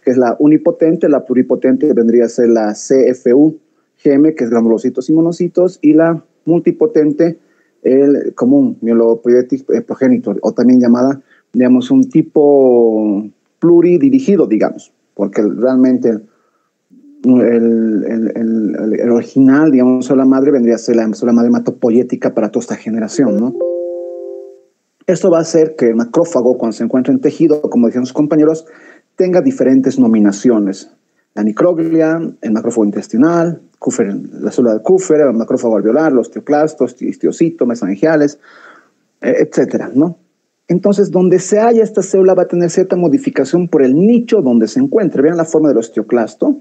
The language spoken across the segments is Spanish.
que es la unipotente. La pluripotente vendría a ser la CFU-GM, que es granulocitos y monocitos, y la multipotente, el común, Myelopoietic progenitor, o también llamada, digamos, un tipo pluridirigido, digamos, porque realmente el original, digamos, célula madre vendría a ser la célula madre hematopoyética para toda esta generación, ¿no? Esto va a hacer que el macrófago, cuando se encuentre en tejido, como decían sus compañeros, tenga diferentes nominaciones. La microglia, el macrófago intestinal, la célula de Kupffer, el macrófago alveolar, los osteoclastos, histiocito, mesangiales, etcétera, ¿no? Entonces, donde se halla esta célula va a tener cierta modificación por el nicho donde se encuentre. Vean la forma del osteoclasto,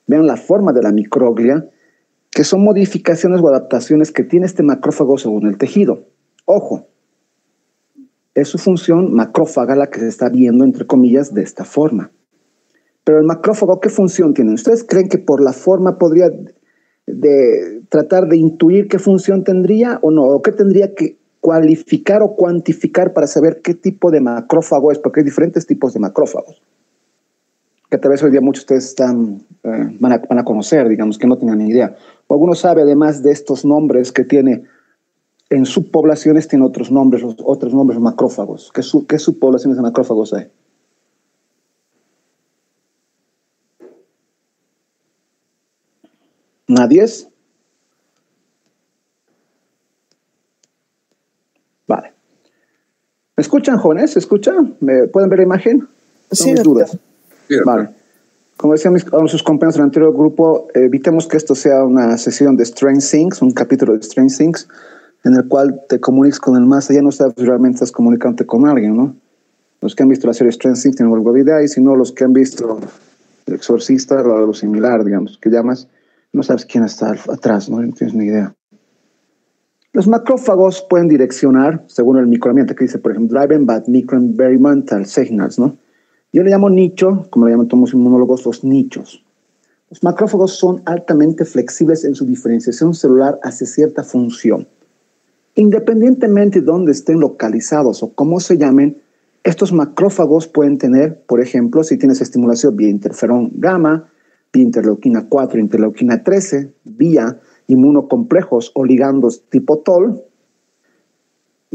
vean la forma de la microglia, que son modificaciones o adaptaciones que tiene este macrófago según el tejido. Ojo, es su función macrófaga la que se está viendo, entre comillas, de esta forma. Pero el macrófago, ¿qué función tiene? ¿Ustedes creen que por la forma podría tratar de intuir qué función tendría o no? ¿O qué tendría que cualificar o cuantificar para saber qué tipo de macrófago es? Porque hay diferentes tipos de macrófagos, que tal vez hoy día muchos de ustedes van a conocer, digamos, que no tenían ni idea. O alguno sabe, además de estos nombres que tiene en subpoblaciones, tiene otros nombres macrófagos. ¿Qué subpoblaciones de macrófagos hay? ¿Nadie es? Vale. ¿Me escuchan, jóvenes? ¿Se escuchan? ¿Me pueden ver la imagen? Sí, mis dudas. Vale. Como decían sus compañeros del anterior grupo, evitemos que esto sea una sesión de Strange Things, un capítulo de Strange Things, en el cual te comuniques con el más allá, no sabes si realmente estás comunicándote con alguien, ¿no? Los que han visto la serie Strange Things tienen algo de idea, y si no, los que han visto El Exorcista, o algo similar, digamos, que llamas, no sabes quién está atrás, ¿no? No tienes ni idea. Los macrófagos pueden direccionar, según el microambiente, que dice, por ejemplo, driven by microenvironmental signals, ¿no? Yo le llamo nicho, como le llaman todos los inmunólogos, los nichos. Los macrófagos son altamente flexibles en su diferenciación celular hacia cierta función. Independientemente de dónde estén localizados o cómo se llamen, estos macrófagos pueden tener, por ejemplo, si tienes estimulación vía interferón gamma, vía interleuquina 4, interleuquina 13, vía inmunocomplejos o ligandos tipo TOL,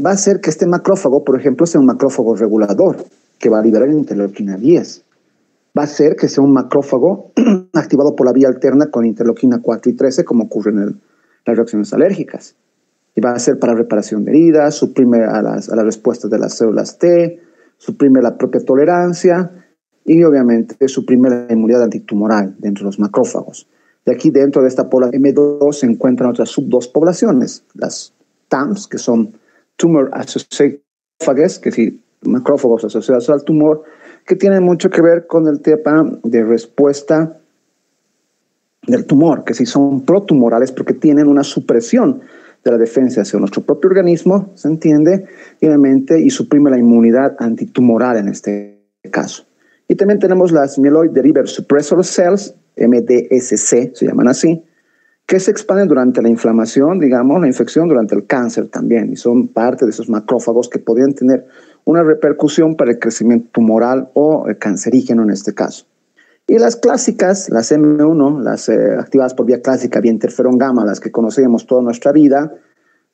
va a hacer que este macrófago, por ejemplo, sea un macrófago regulador, que va a liberar interleuquina 10. Va a ser que sea un macrófago activado por la vía alterna con interleuquina 4 y 13, como ocurre en las reacciones alérgicas. Y va a ser para reparación de heridas, suprime a las respuestas de las células T, suprime la propia tolerancia y obviamente suprime la inmunidad antitumoral dentro de los macrófagos. Y aquí dentro de esta población M2 se encuentran otras sub-2 poblaciones, las TAMs, que son Tumor Associated Macrophages, que sí, macrófagos asociados al tumor, que tienen mucho que ver con el tema de respuesta del tumor, que sí son protumorales porque tienen una supresión de la defensa hacia nuestro propio organismo, ¿se entiende? Y obviamente, y suprime la inmunidad antitumoral en este caso. Y también tenemos las Myeloid Derived Suppressor Cells, MDSC, se llaman así, que se expanden durante la inflamación, digamos, la infección, durante el cáncer también, y son parte de esos macrófagos que podrían tener una repercusión para el crecimiento tumoral o cancerígeno en este caso. Y las clásicas, las M1, las activadas por vía clásica, vía interferón gamma, las que conocemos toda nuestra vida,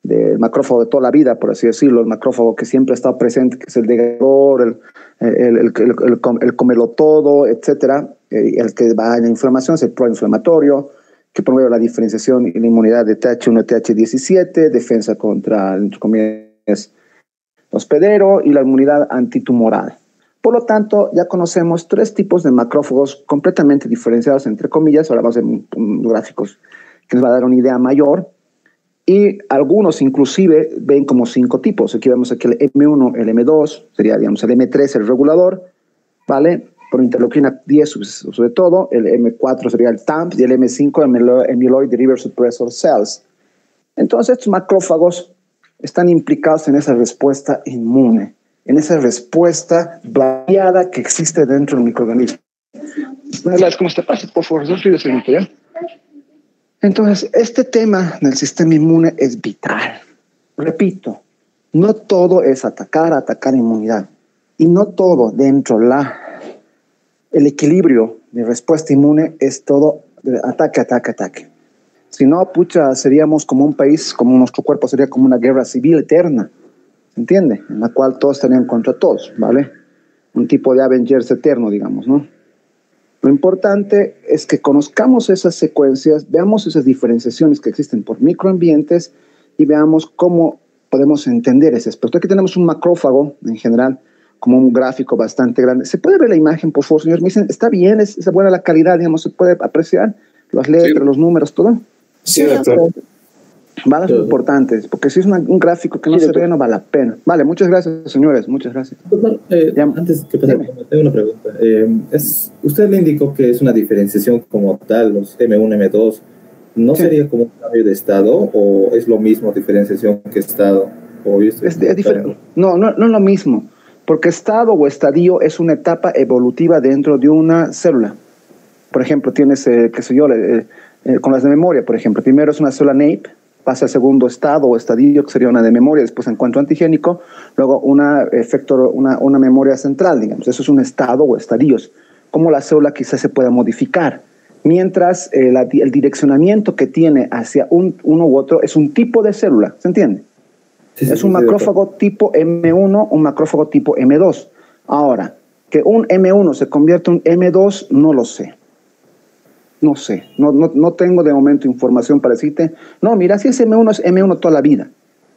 del macrófago de toda la vida, por así decirlo, el macrófago que siempre ha estado presente, que es el degador, el comelotodo, etcétera, el que va en la inflamación, es el proinflamatorio, que promueve la diferenciación y la inmunidad de TH1 y TH17, defensa contra, entre comillas, hospedero y la inmunidad antitumoral. Por lo tanto, ya conocemos tres tipos de macrófagos completamente diferenciados, entre comillas. Ahora vamos a ver gráficos que nos va a dar una idea mayor. Y algunos inclusive ven como 5 tipos. Aquí vemos aquí el M1, el M2, sería, digamos, el M3, el regulador, ¿vale? Por interleuquina 10 sobre todo, el M4 sería el TAMP y el M5 el Myeloid Derived Suppressor Cells. Entonces, estos macrófagos están implicados en esa respuesta inmune, en esa respuesta variada que existe dentro del microorganismo. ¿Cómo te pasa? Por favor, ¿ya? Entonces, este tema del sistema inmune es vital. Repito, no todo es atacar inmunidad. Y no todo dentro de la el equilibrio de respuesta inmune es todo ataque, ataque, ataque. Si no, pucha, seríamos como un país, como nuestro cuerpo sería como una guerra civil eterna, ¿se entiende? En la cual todos estarían contra todos, ¿vale? Un tipo de Avengers eterno, digamos, ¿no? Lo importante es que conozcamos esas secuencias, veamos esas diferenciaciones que existen por microambientes y veamos cómo podemos entender ese aspecto. Aquí tenemos un macrófago en general, como un gráfico bastante grande. ¿Se puede ver la imagen, por favor, señor? Me dicen, está bien, es buena la calidad, digamos, se puede apreciar las letras, sí, los números, todo. Sí, doctor. Vale, es importante, porque si es un gráfico que no se ve, no vale la pena. Vale, muchas gracias, señores, muchas gracias. Doctor, antes que pasar, tengo una pregunta. Usted le indicó que es una diferenciación como tal, los M1, M2. ¿No sería como un cambio de estado o es lo mismo diferenciación que estado? Es diferente. No es lo mismo, porque estado o estadio es una etapa evolutiva dentro de una célula. Por ejemplo, tienes, qué sé yo, con las de memoria, por ejemplo, primero es una célula NAPE, pasa al segundo estado o estadio, que sería una de memoria, después encuentro antigénico, luego una memoria central, digamos. Eso es un estado o estadios. Como la célula quizás se pueda modificar. Mientras el direccionamiento que tiene hacia uno u otro es un tipo de célula, ¿se entiende? Sí, es un macrófago tipo M1, un macrófago tipo M2. Ahora, que un M1 se convierta en un M2, no lo sé. No sé, no tengo de momento información para decirte, no, mira, si es M1, es M1 toda la vida.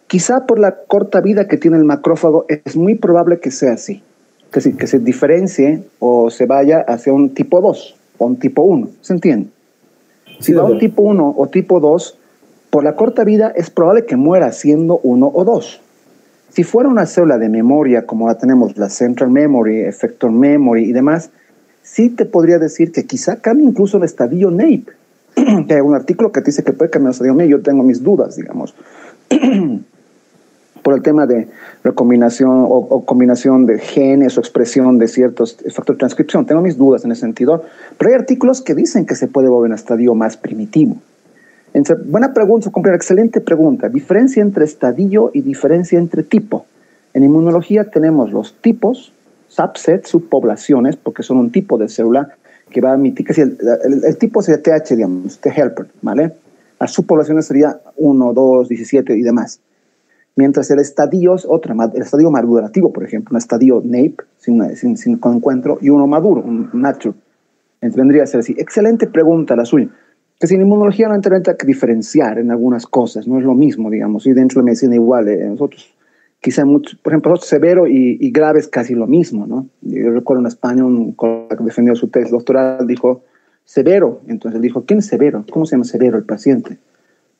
Quizá por la corta vida que tiene el macrófago, es muy probable que sea así, que se diferencie o se vaya hacia un tipo 2 o un tipo 1, ¿se entiende? Si va a un tipo 1 o tipo 2, por la corta vida es probable que muera siendo 1 o 2. Si fuera una célula de memoria, como la tenemos, la Central Memory, Effector Memory y demás, sí te podría decir que quizá cambie incluso el estadio NAPE. Que hay un artículo que te dice que puede cambiar el estadio NAPE, yo tengo mis dudas, digamos. Por el tema de recombinación o combinación de genes o expresión de ciertos factores de transcripción. Tengo mis dudas en ese sentido, pero hay artículos que dicen que se puede volver un estadio más primitivo. Buena pregunta, compañero, excelente pregunta. Diferencia entre estadio y diferencia entre tipo. En inmunología tenemos los tipos, subsets, subpoblaciones, porque son un tipo de célula que va a emitir, que si el tipo sería TH, digamos, T helper, ¿vale? Las subpoblaciones sería 1, 2, 17 y demás. Mientras el estadio es otra, el estadio madurativo, por ejemplo, un estadio NAPE, sin encuentro, y uno maduro, un mature. Vendría a ser así. Excelente pregunta la suya. Que sin inmunología no hay que diferenciar en algunas cosas, no es lo mismo, digamos, y dentro de medicina igual, nosotros quizá mucho, por ejemplo, severo y grave es casi lo mismo, ¿no? Yo recuerdo en España un colega que defendió su tesis doctoral, dijo severo, entonces él dijo, ¿quién es severo? ¿Cómo se llama severo el paciente?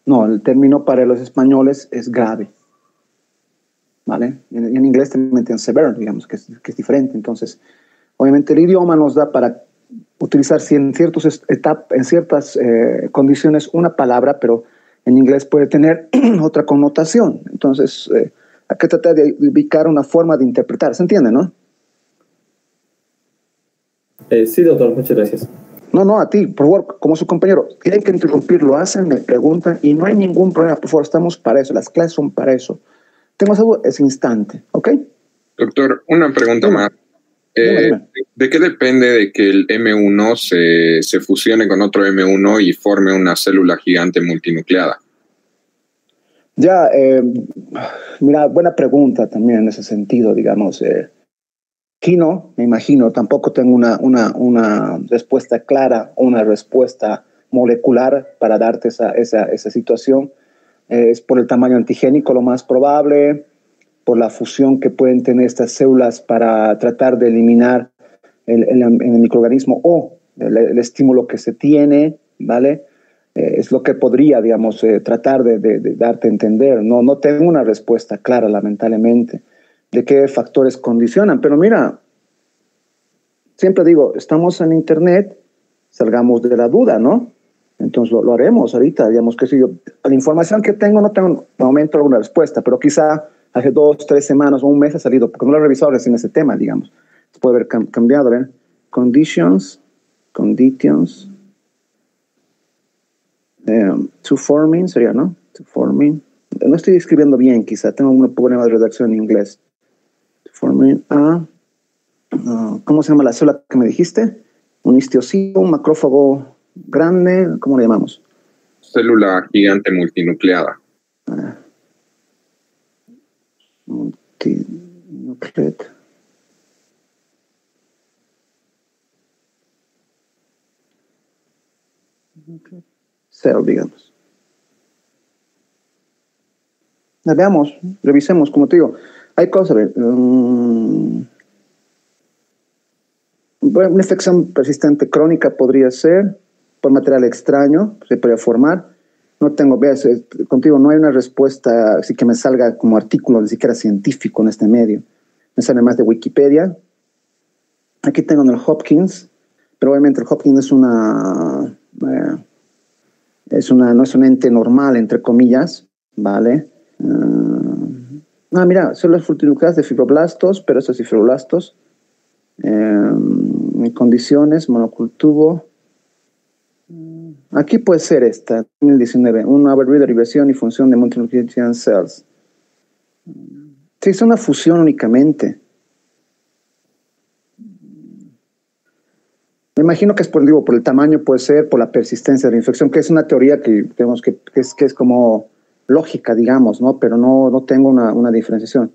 No, el término para los españoles es grave, ¿vale? Y en inglés también tienen severe, digamos, que es diferente, entonces, obviamente el idioma nos da para utilizar en ciertas condiciones una palabra, pero en inglés puede tener otra connotación, entonces hay que tratar de ubicar una forma de interpretar, ¿se entiende, no? Sí, doctor, muchas gracias. No, a ti, por favor, como su compañero, tienen que interrumpir, lo hacen, me preguntan, y no hay ningún problema, por favor, estamos para eso, las clases son para eso. Tengo algo ese instante, ¿ok? Doctor, una pregunta más. Dime. ¿De qué depende de que el M1 se fusione con otro M1 y forme una célula gigante multinucleada? Ya, mira, buena pregunta también en ese sentido, digamos. Aquí no, me imagino, tampoco tengo una respuesta clara o una respuesta molecular para darte esa situación. Es por el tamaño antigénico lo más probable, por la fusión que pueden tener estas células para tratar de eliminar el microorganismo o el estímulo que se tiene, ¿vale? Es lo que podría, digamos, tratar de darte a entender. No tengo una respuesta clara, lamentablemente, de qué factores condicionan. Pero mira, siempre digo, estamos en Internet, salgamos de la duda, ¿no? Entonces lo haremos ahorita, digamos que si yo, la información que tengo, no tengo de momento alguna respuesta, pero quizá hace 2, 3 semanas o un mes ha salido, porque no lo he revisado recién ese tema, digamos. Se puede haber cambiado, ¿eh? Conditions, to forming sería, ¿no? To forming. No estoy escribiendo bien, quizá. Tengo un problema de redacción en inglés. To forming ¿Cómo se llama la célula que me dijiste? Un histiocito, un macrófago grande, ¿cómo le llamamos? Célula gigante multinucleada. Multinucleate. Cell, digamos. Veamos, revisemos, como te digo. Hay cosas, a ver. Una infección persistente crónica podría ser, por material extraño, se podría formar. No tengo, veas, contigo no hay una respuesta, así que me salga como artículo, ni siquiera científico en este medio. Me sale más de Wikipedia. Aquí tengo en el Hopkins, pero obviamente el Hopkins no es un ente normal, entre comillas, ¿vale? Mira, células multinucleadas de fibroblastos, pero estos fibroblastos, en condiciones, monocultivo. Aquí puede ser esta, 2019, una overreader, reversión y función de multinucleation cells. Sí, es una fusión únicamente. Me imagino que es por el tamaño, puede ser por la persistencia de la infección, que es una teoría que digamos que es como lógica, digamos, ¿no? Pero no tengo una diferenciación.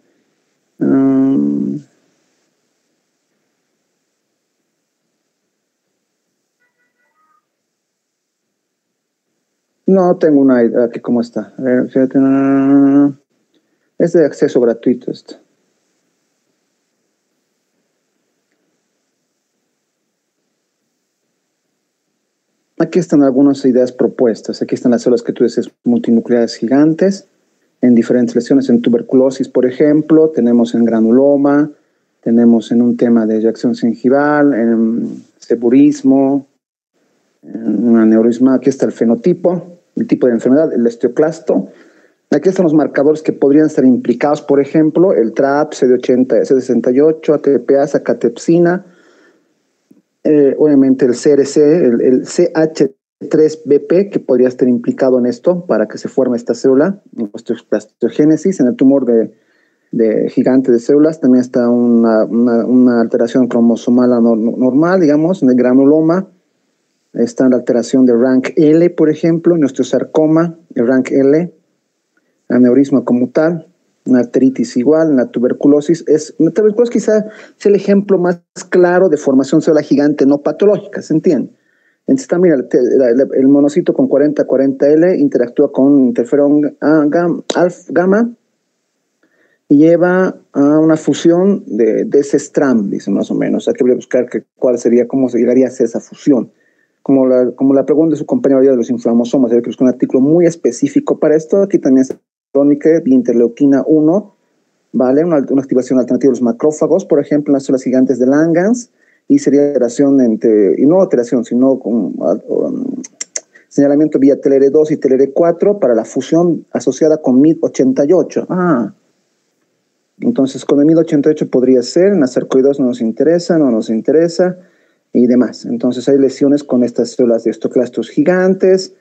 No tengo una idea de cómo está. A ver, fíjate, es de acceso gratuito esto. Aquí están algunas ideas propuestas. Aquí están las células que tú dices multinucleares gigantes, en diferentes lesiones, en tuberculosis, por ejemplo, tenemos en granuloma, tenemos en un tema de eyección gingival, en seburismo, en un aneurisma. Aquí está el fenotipo, el tipo de enfermedad, el osteoclasto. Aquí están los marcadores que podrían estar implicados, por ejemplo, el TRAP, CD80, CD68, ATPasa, catepsina, obviamente el CRC, el CH3BP, que podría estar implicado en esto para que se forme esta célula, en osteoclastogénesis, en el tumor de gigante de células. También está una alteración cromosomal normal, digamos, en el granuloma. Está la alteración de rank L, por ejemplo, en osteosarcoma, el rank L, aneurisma como tal, una arteritis igual, en la tuberculosis. La tuberculosis quizá es el ejemplo más claro de formación celular gigante no patológica, ¿se entiende? Entonces está, mira, el monocito con 40L interactúa con interferón gamma y lleva a una fusión de ese STRAM, dice más o menos. Hay que buscar cómo se llegaría a hacer esa fusión. Como la pregunta de su compañero de los inflamosomas, hay que buscar un artículo muy específico para esto. Aquí también está crónica de interleuquina 1, ¿vale? Una activación alternativa de los macrófagos, por ejemplo, en las células gigantes de Langhans, y sería alteración y no alteración, sino con señalamiento vía TLR2 y TLR4 para la fusión asociada con MID88. Entonces, con el MID88 podría ser, en la sarcoidosis no nos interesa, y demás. Entonces, hay lesiones con estas células de osteoclastos gigantes.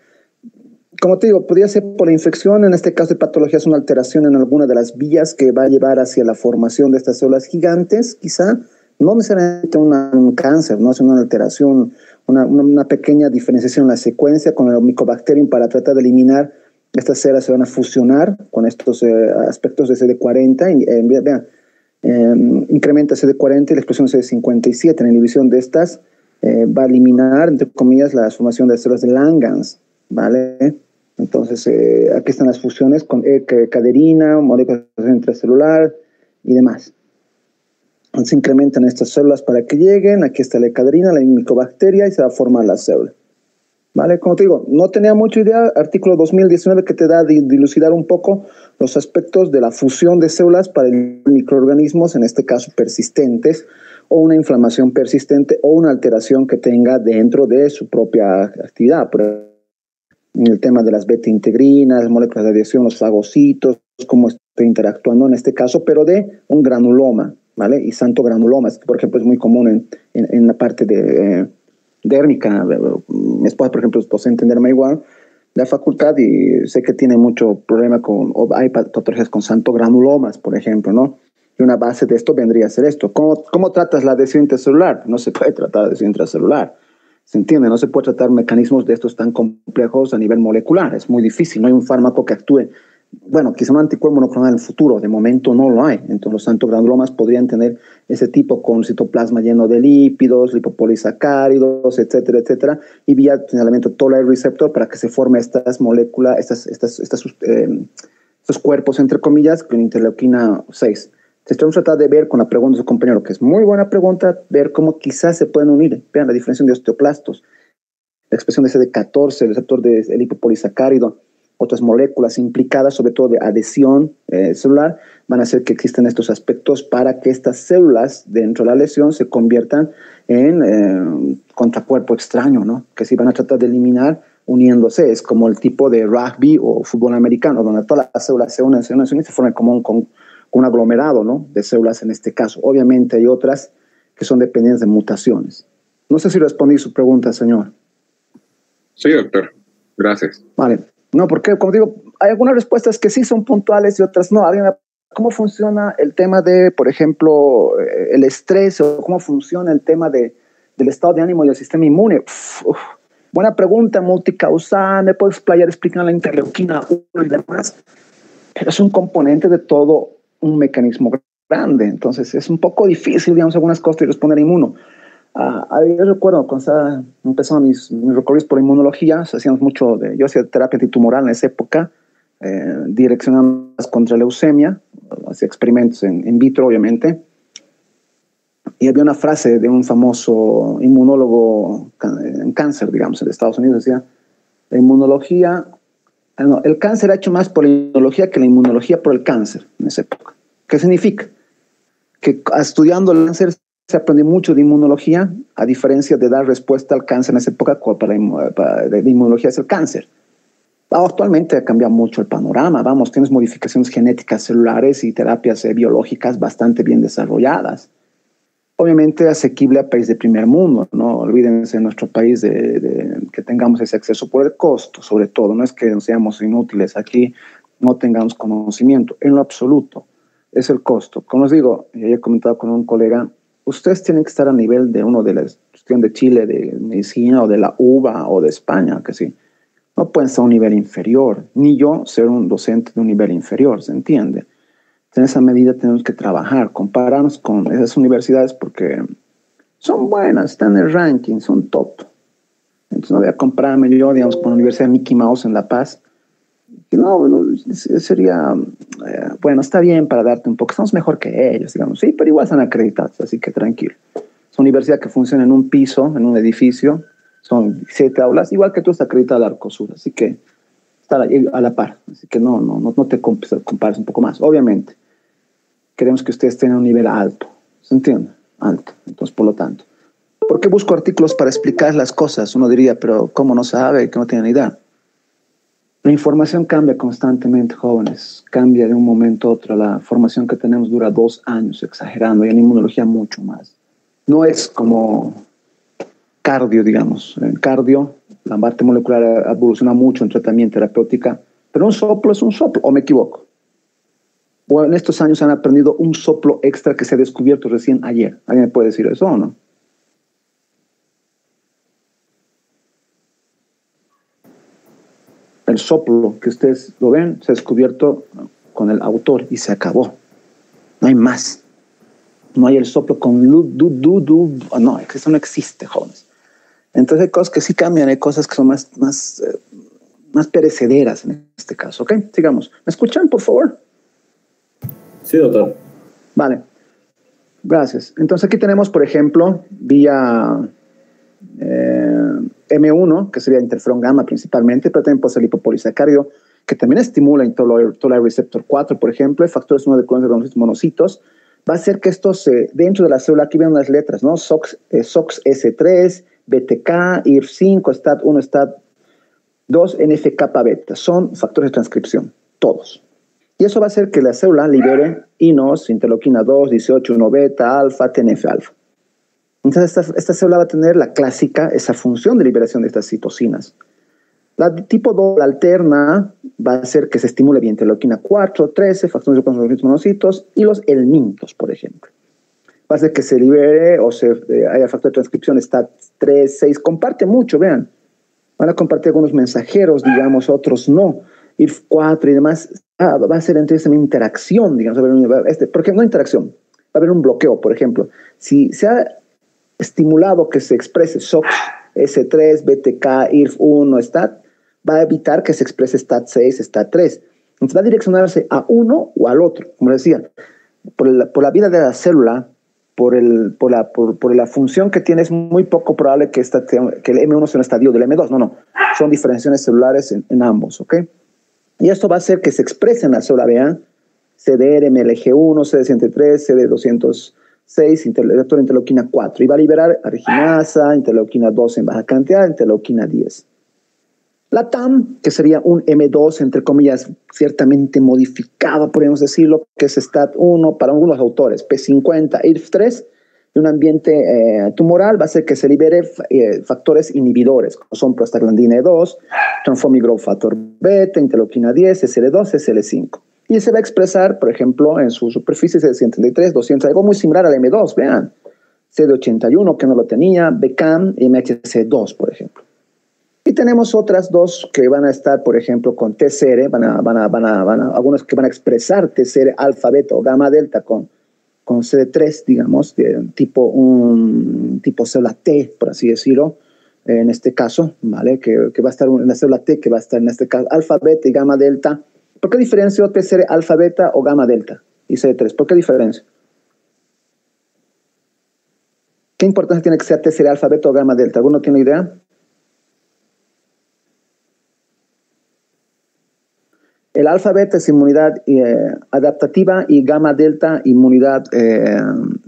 Como te digo, podría ser por la infección, en este caso de patología es una alteración en alguna de las vías que va a llevar hacia la formación de estas células gigantes, quizá, no necesariamente un cáncer, no es una alteración, una pequeña diferenciación en la secuencia con el Mycobacterium para tratar de eliminar estas células. Se van a fusionar con estos aspectos de CD40, vean, incrementa CD40 y la expresión CD57. La inhibición de estas va a eliminar, entre comillas, la formación de células de Langhans, ¿vale? Entonces, aquí están las fusiones con caderina, moléculas intracelular y demás. Se incrementan estas células para que lleguen. Aquí está la caderina, la micobacteria, y se va a formar la célula. ¿Vale? Como te digo, no tenía mucha idea. Artículo 2019 que te da de dilucidar un poco los aspectos de la fusión de células para microorganismos, en este caso persistentes, o una inflamación persistente, o una alteración que tenga dentro de su propia actividad. En el tema de las beta-integrinas, moléculas de adhesión, los fagocitos, cómo está interactuando en este caso, pero de un granuloma, ¿vale? Y xantogranuloma, que por ejemplo es muy común en la parte dérmica. Mi esposa, por ejemplo, es docente en derma igual, la facultad, y sé que tiene mucho problema hay patologías con xantogranulomas, por ejemplo, ¿no? Y una base de esto vendría a ser esto. ¿Cómo tratas la adhesión intracelular? No se puede tratar la adhesión intracelular. ¿Se entiende? No se puede tratar mecanismos de estos tan complejos a nivel molecular. Es muy difícil. No hay un fármaco que actúe. Bueno, quizá un anticuerpo monoclonal en el futuro. De momento no lo hay. Entonces los antogranulomas podrían tener ese tipo con citoplasma lleno de lípidos, lipopolisacáridos, etcétera, etcétera, y vía señalamiento toll-like receptor para que se forme estas moléculas, estos cuerpos, entre comillas, con interleuquina 6. Estamos tratando de ver con la pregunta de su compañero, que es muy buena pregunta, ver cómo quizás se pueden unir. Vean la diferenciación de osteoplastos, la expresión de CD14, el receptor de lipopolisacárido, otras moléculas implicadas, sobre todo de adhesión celular, van a hacer que existan estos aspectos para que estas células dentro de la lesión se conviertan en contracuerpo extraño, ¿no? Que se van a tratar de eliminar uniéndose. Es como el tipo de rugby o fútbol americano, donde todas las células se unen y se forman como un aglomerado, ¿no? De células en este caso. Obviamente hay otras que son dependientes de mutaciones. No sé si respondí su pregunta, señor. Sí, doctor. Gracias. Vale. No, porque, como digo, hay algunas respuestas que sí son puntuales y otras no. ¿Cómo funciona el tema de, por ejemplo, el estrés, o cómo funciona el tema del estado de ánimo y el sistema inmune? Buena pregunta, multicausal. Me puedo explicar la interleuquina 1 y demás, pero es un componente de todo un mecanismo grande. Entonces es un poco difícil, digamos, algunas cosas y responder a inmuno. Yo recuerdo cuando empezaba mis recorridos por inmunología, hacíamos mucho yo hacía terapia antitumoral en esa época, direccionadas contra leucemia, hacía experimentos in vitro, obviamente, y había una frase de un famoso inmunólogo en cáncer, digamos, en Estados Unidos, decía, la inmunología, el cáncer ha hecho más por la inmunología que la inmunología por el cáncer en esa época. ¿Qué significa? Que estudiando el cáncer se aprendió mucho de inmunología, a diferencia de dar respuesta al cáncer en esa época, la inmunología es el cáncer. Actualmente ha cambiado mucho el panorama, tienes modificaciones genéticas celulares y terapias biológicas bastante bien desarrolladas. Obviamente asequible a países de primer mundo, no olvídense en nuestro país que tengamos ese acceso por el costo, sobre todo, no es que seamos inútiles aquí, no tengamos conocimiento, en lo absoluto, es el costo. Como les digo, ya he comentado con un colega, ustedes tienen que estar a nivel de uno de la institución de Chile, de medicina, o de la UBA, o de España, que sí. No pueden estar a un nivel inferior, ni yo ser un docente de un nivel inferior, ¿se entiende? En esa medida tenemos que trabajar, compararnos con esas universidades porque son buenas, están en el ranking, son top. Entonces no voy a compararme yo, digamos, con la Universidad de Mickey Mouse en La Paz. No, sería, bueno, está bien para darte un poco, estamos mejor que ellos, digamos, sí, pero igual están acreditados, así que tranquilo. Es una universidad que funciona en un piso, en un edificio, son 7 aulas, igual que tú estás acreditada al Arcosur, así que está a la par, así que no te compares un poco más. Obviamente, queremos que ustedes tengan un nivel alto, ¿se entiende? Alto, entonces, por lo tanto. ¿Por qué busco artículos para explicar las cosas? Uno diría, pero ¿cómo no sabe? Que no tiene ni idea. La información cambia constantemente, jóvenes. Cambia de un momento a otro. La formación que tenemos dura 2 años, exagerando, y en inmunología mucho más. No es como cardio, digamos. En cardio, la parte molecular evoluciona mucho en tratamiento terapéutica, pero un soplo es un soplo, ¿o me equivoco? O en estos años han aprendido un soplo extra que se ha descubierto recién ayer. ¿Alguien me puede decir eso o no? El soplo que ustedes lo ven se ha descubierto con el autor y se acabó. No hay más. No hay el soplo con no, eso no existe, jóvenes. Entonces hay cosas que sí cambian, hay cosas que son más perecederas en este caso. ¿Ok? Sigamos. ¿Me escuchan, por favor? Sí, doctor. Vale. Gracias. Entonces aquí tenemos, por ejemplo, vía M1, que sería interferón gamma principalmente, pero también puede ser lipopolisacárido, que también estimula el toll-like receptor 4, por ejemplo, el factor 1 de clones de monocitos, va a hacer que estos, dentro de la célula, aquí ven unas letras, ¿no? SOX-S3, BTK, IR5, STAT1, STAT2, NF-kappa beta, son factores de transcripción, todos. Y eso va a hacer que la célula libere INOS, interleuquina 2, 18, 1 beta, alfa, TNF-alfa. Entonces esta célula va a tener la clásica, esa función de liberación de estas citocinas. La tipo 2 alterna va a hacer que se estimule bien interleuquina 4, 13, factores de los monocitos y los helmintos, por ejemplo. Va a hacer que se libere o haya factor de transcripción STAT3, 6. Comparte mucho, vean. Van a compartir algunos mensajeros, digamos, otros no. IRF4 y demás. Va a ser entre esa misma interacción, digamos. Porque no interacción. Va a haber un bloqueo, por ejemplo. Si se ha estimulado que se exprese SOX, S3, BTK, IRF1, STAT, va a evitar que se exprese STAT6, STAT3. Entonces va a direccionarse a uno o al otro. Como decía, por la vida de la célula, por la función que tiene, es muy poco probable que el M1 sea un estadio del M2. No. Son diferenciaciones celulares en ambos, ¿ok? Y esto va a hacer que se exprese en la célula, vean, CDR, MLG1, CD103, CD206, receptor interleuquina 4. Y va a liberar arginasa, interleuquina 2 en baja cantidad, interleuquina 10. La TAM, que sería un M2, entre comillas, ciertamente modificado, podríamos decirlo, que es STAT1 para algunos autores, P50, IRF3, y un ambiente tumoral va a hacer que se libere factores inhibidores, como son prostaglandina 2, transforming growth factor beta, interleuquina 10, SL2, SL5. Y se va a expresar, por ejemplo, en su superficie CD133, 200, algo muy similar al M2, vean, CD81, que no lo tenía, BCAM y MHC2, por ejemplo. Y tenemos otras dos que van a estar, por ejemplo, con TCR, algunos que van a expresar TCR alfa, beta o gamma delta con CD3, digamos, un tipo célula T, por así decirlo, en este caso, ¿vale? Que va a estar en la célula T, que va a estar en este caso alfa, beta y gamma delta. ¿Por qué diferencio TCR alfa, beta o gamma delta y CD3? ¿Por qué diferencia? ¿Qué importancia tiene que sea TCR alfa, beta o gamma delta? ¿Alguno tiene idea? El alfa beta es inmunidad adaptativa y gamma delta inmunidad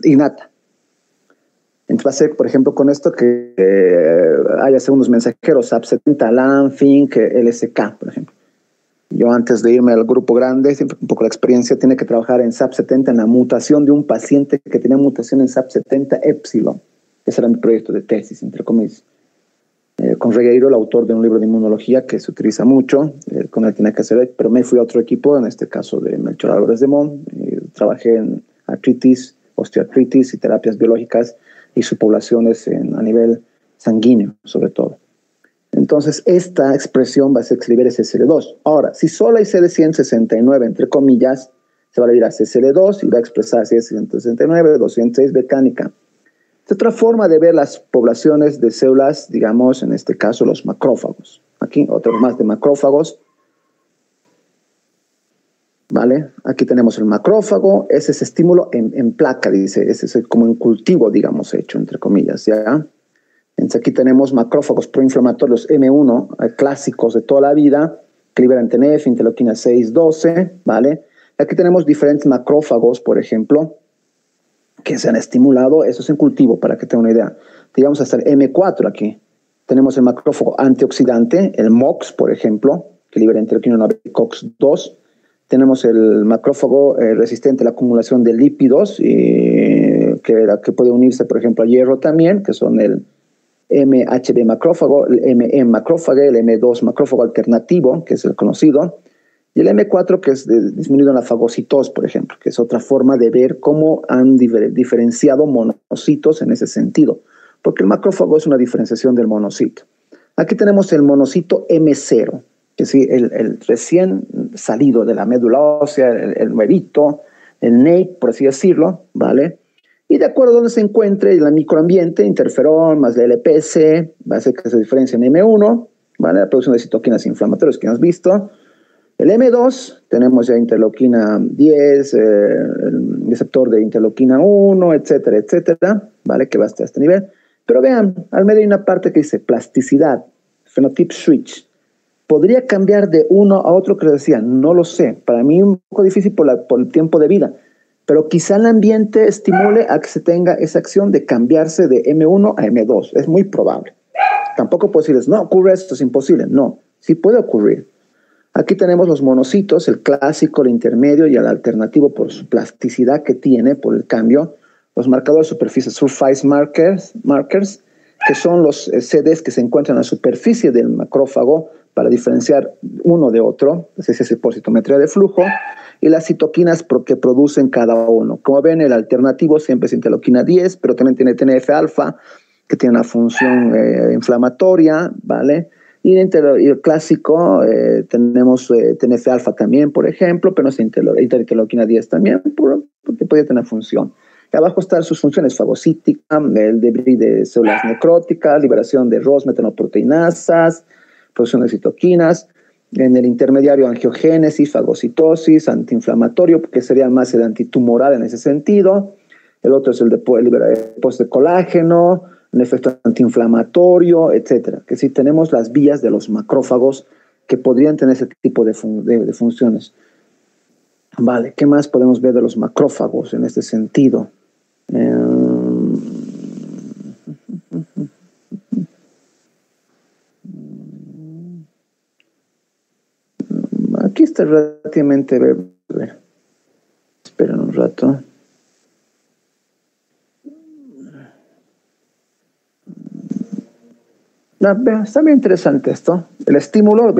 innata. Entonces va a ser, por ejemplo, con esto que haya segundos mensajeros, SAP70, LAN, FINC, LSK, por ejemplo. Yo antes de irme al grupo grande, siempre un poco la experiencia, tiene que trabajar en SAP70 en la mutación de un paciente que tenía mutación en SAP70 epsilon. Ese era mi proyecto de tesis, entre comillas. Con Regueiro, el autor de un libro de inmunología que se utiliza mucho, con él tenía que hacer, pero me fui a otro equipo, en este caso de Melchor Álvarez de Mon, trabajé en artritis, osteoartritis y terapias biológicas y sus poblaciones a nivel sanguíneo, sobre todo. Entonces, esta expresión va a ser que se libere CSL2. Ahora, si solo hay CD169, entre comillas, se va a liberar CSL2 y va a expresar CD169, 206 mecánica. Otra forma de ver las poblaciones de células, digamos, en este caso los macrófagos. Aquí otro más de macrófagos. ¿Vale? Aquí tenemos el macrófago, ese es estímulo en placa, dice, ese es como en cultivo, digamos, hecho, entre comillas, ¿ya? Entonces aquí tenemos macrófagos proinflamatorios M1, clásicos de toda la vida, que liberan TNF, interleuquina 6, 12, ¿vale? Aquí tenemos diferentes macrófagos, por ejemplo, que se han estimulado, eso es en cultivo, para que tengan una idea. Digamos hasta el M4 aquí. Tenemos el macrófago antioxidante, el MOX, por ejemplo, que libera interleuquina 9 y COX-2. Tenemos el macrófago resistente a la acumulación de lípidos, que puede unirse, por ejemplo, a hierro también, que son el MHB macrófago, el MM macrófago, el M2 macrófago alternativo, que es el conocido, y el M4, que es disminuido en la fagocitos, por ejemplo, que es otra forma de ver cómo han diferenciado monocitos en ese sentido, porque el macrófago es una diferenciación del monocito. Aquí tenemos el monocito M0, que es el recién salido de la médula ósea, el nuevito, el NAPE, por así decirlo, ¿vale? Y de acuerdo a donde se encuentre en el microambiente, interferón más la LPS, va a hacer que se diferencie en M1, ¿vale? La producción de citoquinas inflamatorias que hemos visto. El M2, tenemos ya interleuquina 10, el receptor de interleuquina 1, etcétera, etcétera, ¿vale? Que va hasta este nivel. Pero vean, al medio hay una parte que dice plasticidad, phenotype switch. ¿Podría cambiar de uno a otro que les decía? No lo sé. Para mí un poco difícil por el tiempo de vida. Pero quizá el ambiente estimule a que se tenga esa acción de cambiarse de M1 a M2. Es muy probable. Tampoco puedo decirles, no ocurre esto, es imposible. No, sí puede ocurrir. Aquí tenemos los monocitos, el clásico, el intermedio y el alternativo por su plasticidad que tiene, por el cambio. Los marcadores de superficie, surface markers, que son los CDs que se encuentran en la superficie del macrófago para diferenciar uno de otro, esa es positometría de flujo, y las citoquinas que producen cada uno. Como ven, el alternativo siempre es interleuquina 10, pero también tiene TNF-alfa, que tiene una función inflamatoria, ¿vale? Y el clásico tenemos TNF-alfa también, por ejemplo, pero no es interleuquina 10 también, porque puede tener función. Y abajo están sus funciones: fagocítica, el debris de células necróticas, liberación de ROS metanoproteinasas, producción de citoquinas. En el intermediario, angiogénesis, fagocitosis, antiinflamatorio, porque sería más el antitumoral en ese sentido. El otro es el depósito de colágeno, un efecto antiinflamatorio, etcétera. Que sí tenemos las vías de los macrófagos que podrían tener ese tipo de funciones. Vale, ¿qué más podemos ver de los macrófagos en este sentido? Aquí está relativamente breve. Esperen un rato. Está bien interesante esto. El estímulo, el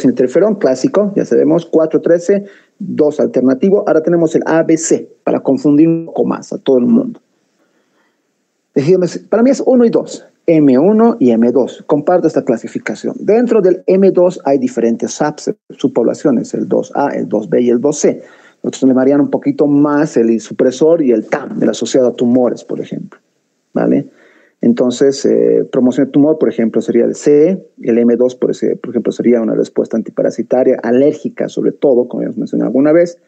interferón clásico, ya sabemos, 4-13, 2 alternativo. Ahora tenemos el ABC, para confundir un poco más a todo el mundo. Para mí es 1 y 2, M1 y M2. Comparto esta clasificación. Dentro del M2 hay diferentes subpoblaciones, el 2A, el 2B y el 2C. Nosotros le varían un poquito más el supresor y el TAM, el asociado a tumores, por ejemplo. ¿Vale? Entonces, promoción de tumor, por ejemplo, sería el C. El M2, por ejemplo, sería una respuesta antiparasitaria, alérgica sobre todo, como hemos mencionado alguna vez.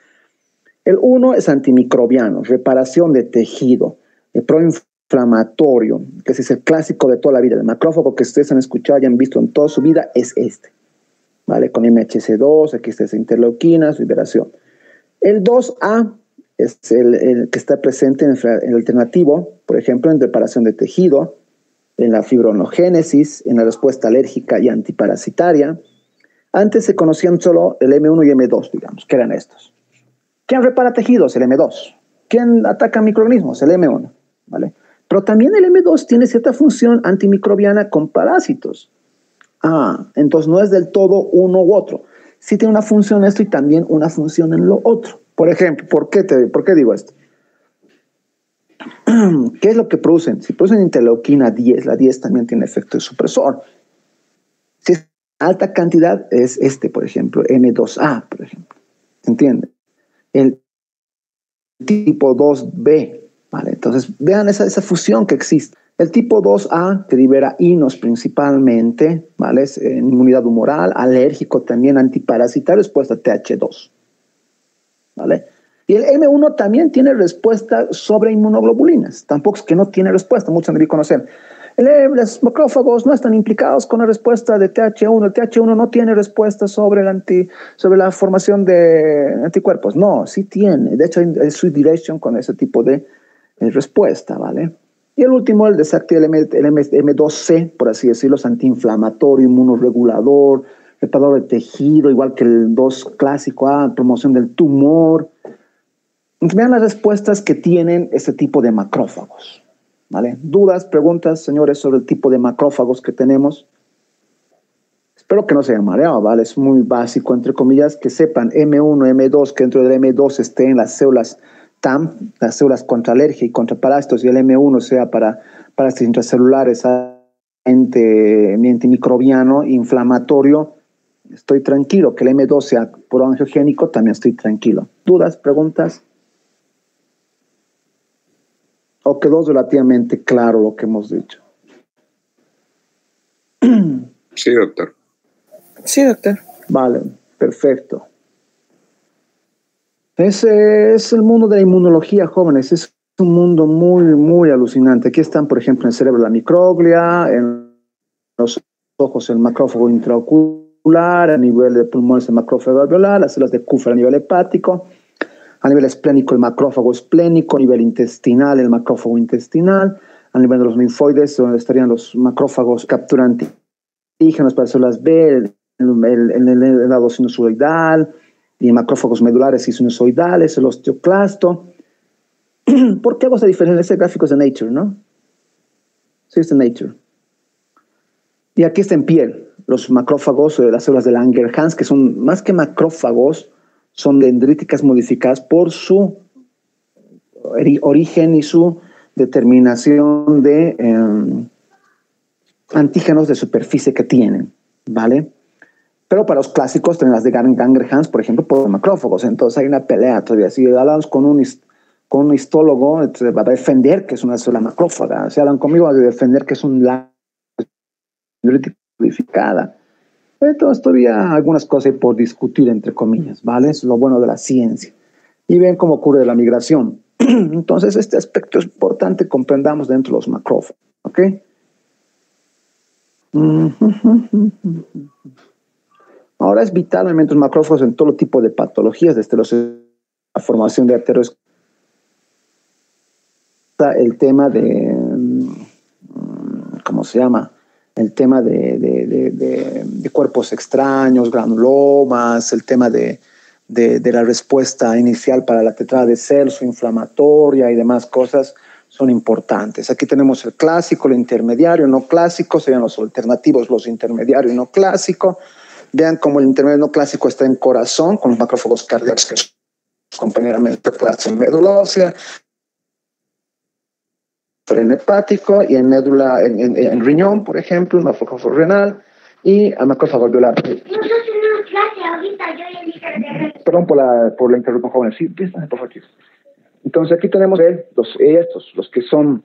El 1 es antimicrobiano, reparación de tejido, proinflamatorio, que es el clásico de toda la vida. El macrófago que ustedes han escuchado y han visto en toda su vida es este, ¿vale? Con MHC2, aquí está esa interleuquina, su liberación. El 2A es el que está presente en el alternativo, por ejemplo, en reparación de tejido, en la fibronogénesis, en la respuesta alérgica y antiparasitaria. Antes se conocían solo el M1 y M2, digamos, que eran estos. ¿Quién repara tejidos? El M2. ¿Quién ataca microorganismos? El M1, ¿vale? Pero también el M2 tiene cierta función antimicrobiana con parásitos. Entonces no es del todo uno u otro. Sí tiene una función en esto y también una función en lo otro. Por ejemplo, ¿por qué digo esto? ¿Qué es lo que producen? Si producen interleuquina 10, la 10 también tiene efecto de supresor. Si es alta cantidad, es por ejemplo, M2A, por ejemplo. ¿Entienden? El tipo 2B, ¿vale? Entonces, vean esa fusión que existe. El tipo 2A que libera inos principalmente, ¿vale? Es en inmunidad humoral, alérgico también, antiparasitario, respuesta TH2. ¿Vale? Y el M1 también tiene respuesta sobre inmunoglobulinas. Tampoco es que no tiene respuesta, muchos deben conocer. Los macrófagos no están implicados con la respuesta de TH1. El TH1 no tiene respuesta sobre la formación de anticuerpos. No, sí tiene. De hecho, hay switch direction con ese tipo de respuesta, ¿vale? Y el último, el desactiva el M2C, por así decirlo, es antiinflamatorio, inmunoregulador, reparador de tejido, igual que el 2 clásico, promoción del tumor. Vean las respuestas que tienen este tipo de macrófagos, ¿vale? ¿Dudas, preguntas, señores, sobre el tipo de macrófagos que tenemos? Espero que no se hayan mareado, ¿vale? Es muy básico, entre comillas, que sepan M1, M2, que dentro del M2 estén las células TAM, las células contra alergia y contra parásitos, y el M1 sea para parásitos intracelulares, antimicrobiano, inflamatorio. Estoy tranquilo. Que el M2 sea proangiogénico, también estoy tranquilo. ¿Dudas, preguntas? ¿O quedó relativamente claro lo que hemos dicho? Sí, doctor. Sí, doctor. Vale, perfecto. Ese es el mundo de la inmunología, jóvenes. Es un mundo muy, muy alucinante. Aquí están, por ejemplo, en el cerebro la microglia, en los ojos el macrófago intraocular, a nivel de pulmones el macrófago alveolar, las células de Kupffer a nivel hepático, a nivel esplénico el macrófago esplénico, a nivel intestinal el macrófago intestinal, a nivel de los linfoides donde estarían los macrófagos capturan antígenos para células B, el lado sinusoidal, y macrófagos medulares y sinusoidales, el osteoclasto. ¿Por qué hago esa diferencia? Ese gráfico es de Nature, ¿no? Sí, es de Nature. Y aquí está en piel. Los macrófagos, las células de Langerhans, que son más que macrófagos, son dendríticas modificadas por su origen y su determinación de antígenos de superficie que tienen, ¿vale? Pero para los clásicos, tienen las de Langerhans, por ejemplo, por macrófagos. Entonces hay una pelea todavía. Si hablamos con un histólogo, va a defender que es una célula macrófaga. Si hablan conmigo, va a defender que es una dendrítica modificada. Entonces todavía algunas cosas por discutir, entre comillas, ¿vale? Es lo bueno de la ciencia. Y ven cómo ocurre la migración. Entonces este aspecto es importante que comprendamos dentro de los macrófagos, ¿ok? Ahora es vital elementos macrófagos en todo tipo de patologías, desde la formación de arterios, el tema de, ¿cómo se llama? El tema de cuerpos extraños, granulomas, el tema de la respuesta inicial para la tetrada de Celso, inflamatoria y demás cosas son importantes. Aquí tenemos el clásico, el intermediario, no clásico, serían los alternativos, los intermediarios no clásico. Vean cómo el intermedio no clásico está en corazón, con los macrófagos cardíacos que compañeramente clase en médula ósea, en hepático y en médula, en riñón, por ejemplo, el macrófago renal y el macrófago alveolar. No sé si no clase ahorita, yo ya dije. Perdón por la interrupción, joven. Sí, por favor. Entonces aquí tenemos los que son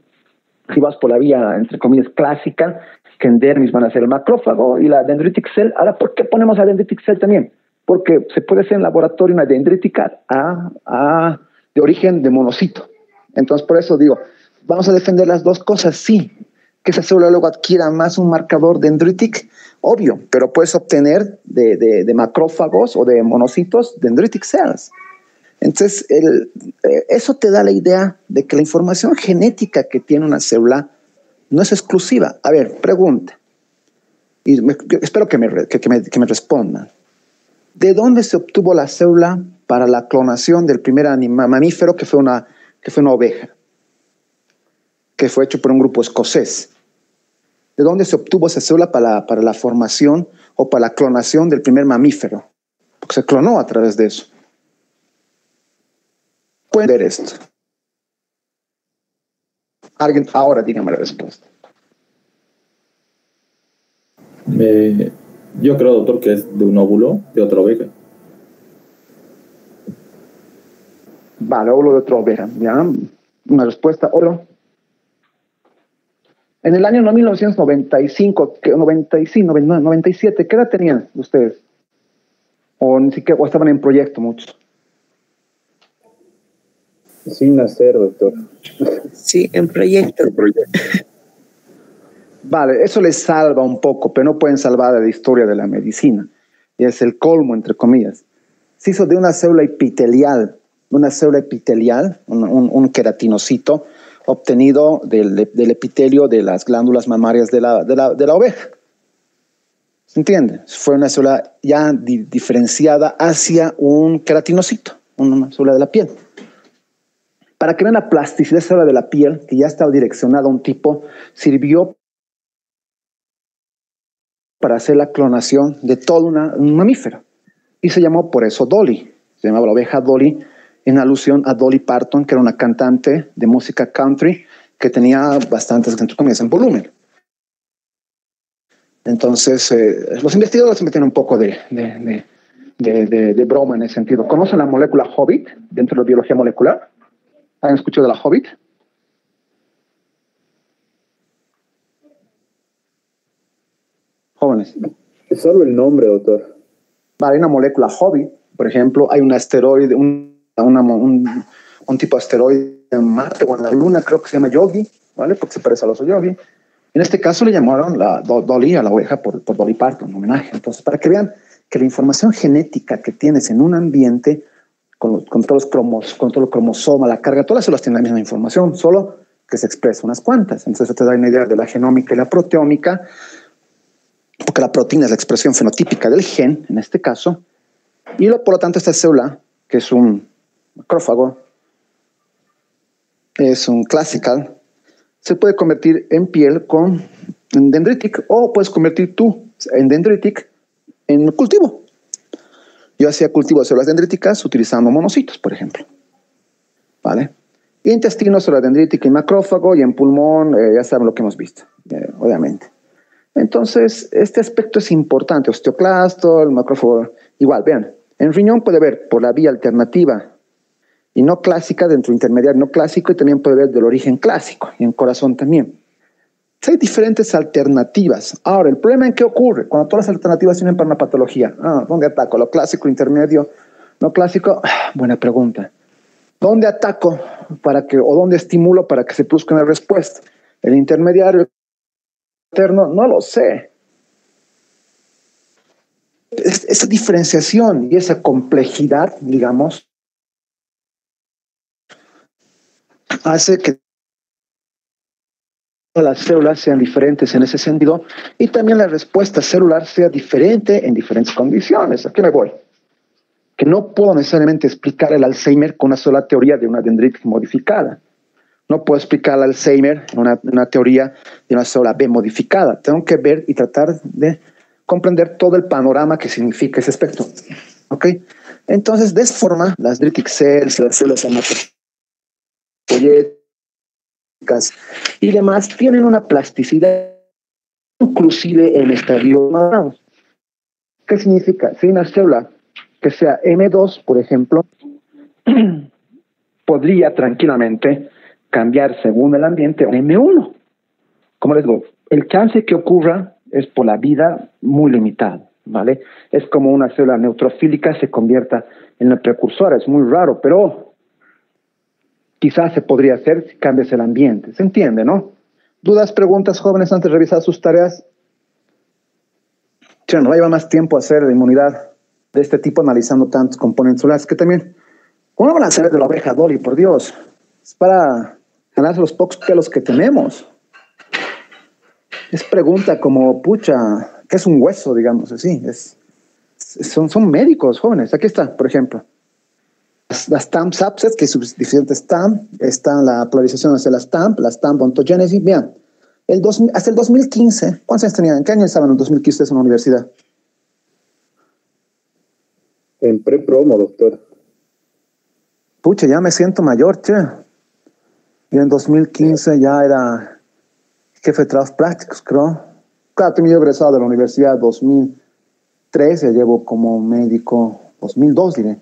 activados por la vía, entre comillas, clásica, que en dermis van a ser el macrófago y la dendritic cell. Ahora, ¿por qué ponemos a dendritic cell también? Porque se puede hacer en laboratorio una dendrítica de origen de monocito. Entonces, por eso digo, vamos a defender las dos cosas, sí. Que esa célula luego adquiera más un marcador dendritic, obvio, pero puedes obtener de macrófagos o de monocitos dendritic cells. Entonces, eso te da la idea de que la información genética que tiene una célula no es exclusiva. A ver, pregunta. Y espero que me respondan. ¿De dónde se obtuvo la célula para la clonación del primer mamífero que fue una oveja? Que fue hecho por un grupo escocés. ¿De dónde se obtuvo esa célula para la formación o para la clonación del primer mamífero? Porque se clonó a través de eso. Pueden ver esto. Alguien, ahora dígame la respuesta. Yo creo, doctor, que es de un óvulo de otra oveja. Vale, óvulo de otra oveja. ¿Ya? Una respuesta, oro. En el año 1995, 97, ¿qué edad tenían ustedes? O ni siquiera, o estaban en proyecto muchos. Sin nacer, doctor. Sí, en proyecto. Vale, eso les salva un poco, pero no pueden salvar a la historia de la medicina. Y es el colmo, entre comillas. Se hizo de una célula epitelial, un queratinocito, obtenido del epitelio de las glándulas mamarias de la oveja. ¿Se entiende? Fue una célula ya diferenciada hacia un queratinocito, una célula de la piel. Para que vean la plasticidad de la célula de la piel, que ya estaba direccionada a un tipo, sirvió para hacer la clonación de todo un mamífero. Y se llamó por eso Dolly. Se llamaba la oveja Dolly, en alusión a Dolly Parton, que era una cantante de música country que tenía bastantes, entre comillas, en volumen. Entonces, los investigadores se metieron un poco de broma en ese sentido. ¿Conocen la molécula Hobbit dentro de la biología molecular? ¿Han escuchado de la Hobbit? Jóvenes. Es solo el nombre, doctor. Vale, hay una molécula Hobbit, por ejemplo, hay un asteroide, un tipo de asteroide en Marte o en la Luna, creo que se llama Yogi, ¿vale? Porque se parece al oso Yogi. En este caso le llamaron la Dolly a la oveja por Dolly Parton, en homenaje. Entonces, para que vean que la información genética que tienes en un ambiente, con todos los cromosomas, la carga, todas las células tienen la misma información, solo que se expresa unas cuantas. Entonces, eso te da una idea de la genómica y la proteómica, porque la proteína es la expresión fenotípica del gen, en este caso, y por lo tanto esta célula, que es un macrófago, es un classical, se puede convertir en piel con en dendritic, o puedes convertir tú en dendritic en cultivo. Yo hacía cultivo de células dendríticas utilizando monocitos, por ejemplo. ¿Vale? Y intestino, célula dendrítica y macrófago, y en pulmón, ya saben lo que hemos visto, obviamente. Entonces, este aspecto es importante. Osteoclasto, el macrófago, igual, vean. En riñón puede ver por la vía alternativa y no clásica, dentro intermediario no clásico, y también puede ver del origen clásico, y en corazón también. Hay diferentes alternativas. Ahora, el problema en qué ocurre cuando todas las alternativas tienen para una patología. ¿Dónde ataco? ¿Lo clásico, intermedio, no clásico? Buena pregunta. ¿Dónde ataco o dónde estimulo para que se produzca una respuesta? ¿El intermediario, el alterno? No lo sé. Esa diferenciación y esa complejidad, digamos, hace que las células sean diferentes en ese sentido y también la respuesta celular sea diferente en diferentes condiciones. ¿A qué me voy? Que no puedo necesariamente explicar el Alzheimer con una sola teoría de una dendritis modificada. No puedo explicar el Alzheimer en una teoría de una célula B modificada. Tengo que ver y tratar de comprender todo el panorama que significa ese aspecto. ¿Ok? Entonces, de esa forma, las dendritic cells, las células hematopoyéticas y demás tienen una plasticidad inclusive en estadios madurados. ¿Qué significa? Si una célula que sea M2, por ejemplo, podría tranquilamente cambiar según el ambiente a M1. Como les digo, el chance que ocurra es por la vida muy limitado, ¿vale? Es como una célula neutrofílica se convierta en la precursora, es muy raro, pero quizás se podría hacer si cambias el ambiente. ¿Se entiende, no? ¿Dudas, preguntas, jóvenes, antes de revisar sus tareas? Nos va a llevar más tiempo hacer la inmunidad de este tipo analizando tantos componentes celulares que también, ¿cómo van a hacer de la oveja Dolly, por Dios? Es para ganarse los pocos pelos que tenemos. Es pregunta como, pucha, ¿qué es un hueso, digamos así? Son médicos, jóvenes. Aquí está, por ejemplo. Las TAMP subsets, que son diferentes TAMP, está la polarización hacia las TAMP ontogénesis. Vean, hasta el 2015, ¿cuántos años tenían? ¿En qué año estaban en el 2015 en la universidad? En pre-promo, doctor. Pucha, ya me siento mayor, che. Yo en 2015 ya era jefe de trabajos prácticos, creo. Claro, tengo egresado de la universidad 2013, llevo como médico, 2002 diré.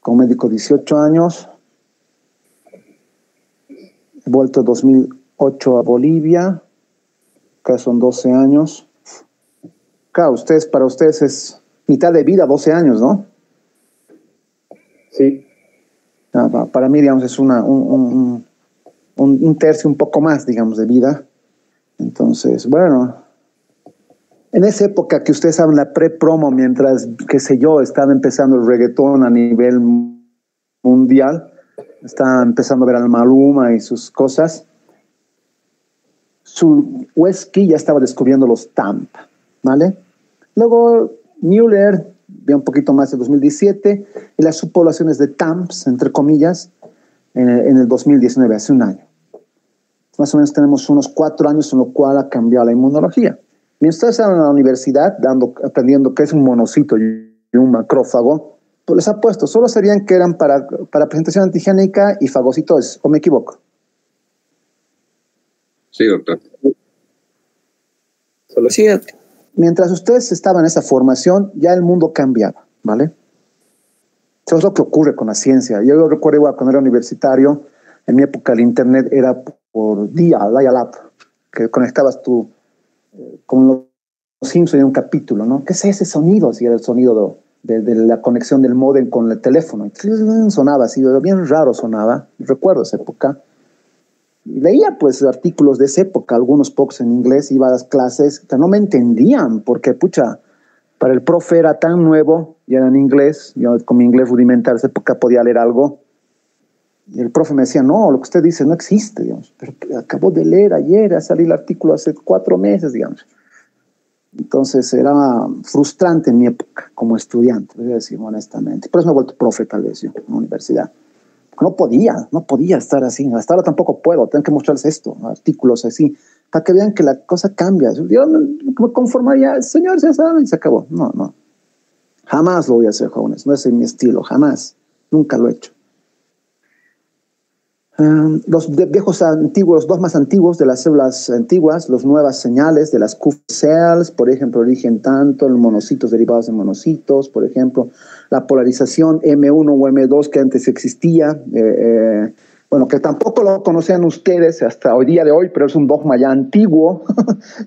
Como médico 18 años. He vuelto en 2008 a Bolivia. Acá son 12 años. Claro, para ustedes es mitad de vida, 12 años, ¿no? Sí. Para mí, digamos, es un tercio, un poco más, digamos, de vida. Entonces, bueno, en esa época que ustedes saben, la pre-promo, mientras, qué sé yo, estaba empezando el reggaetón a nivel mundial, estaba empezando a ver al Maluma y sus cosas, Wesky ya estaba descubriendo los TAMP, ¿vale? Luego Müller vio un poquito más en 2017 y las subpoblaciones de TAMPs, entre comillas, en el 2019, hace un año. Más o menos tenemos unos 4 años en lo cual ha cambiado la inmunología. Mientras ustedes estaban en la universidad aprendiendo qué es un monocito y un macrófago, pues les apuesto, solo serían que eran para presentación antigénica y fagocitosis, ¿o me equivoco? Sí, doctor. Sí, doctor. Mientras ustedes estaban en esa formación, ya el mundo cambiaba, ¿vale? Eso es lo que ocurre con la ciencia. Yo recuerdo igual cuando era universitario, en mi época el internet era por dial-up, que conectabas tú con los Simpsons en un capítulo, ¿no? ¿Qué es ese sonido? Si era el sonido de la conexión del módem con el teléfono. Sonaba así, bien raro sonaba. Recuerdo esa época. Leía pues artículos de esa época, algunos pocos en inglés, iba a las clases, que no me entendían, porque pucha, para el profe era tan nuevo, y era en inglés, yo con mi inglés rudimental, esa época podía leer algo, y el profe me decía, no, lo que usted dice no existe, digamos, pero acabo de leer ayer, salió el artículo hace 4 meses, digamos. Entonces era frustrante en mi época como estudiante, voy a decir honestamente. Por eso me he vuelto profe tal vez yo en la universidad. No podía estar así. Hasta ahora tampoco puedo. Tengo que mostrarles esto, artículos así, para que vean que la cosa cambia. Yo me conformaría, señor, ya saben, y se acabó. No, no. Jamás lo voy a hacer, jóvenes. No es mi estilo, jamás. Nunca lo he hecho. Los viejos antiguos, los dos más antiguos de las células antiguas, las nuevas señales de las QF cells, por ejemplo, origen tanto en monocitos derivados de monocitos, por ejemplo, la polarización M1 o M2 que antes existía, bueno, que tampoco lo conocían ustedes hasta hoy día de hoy, pero es un dogma ya antiguo,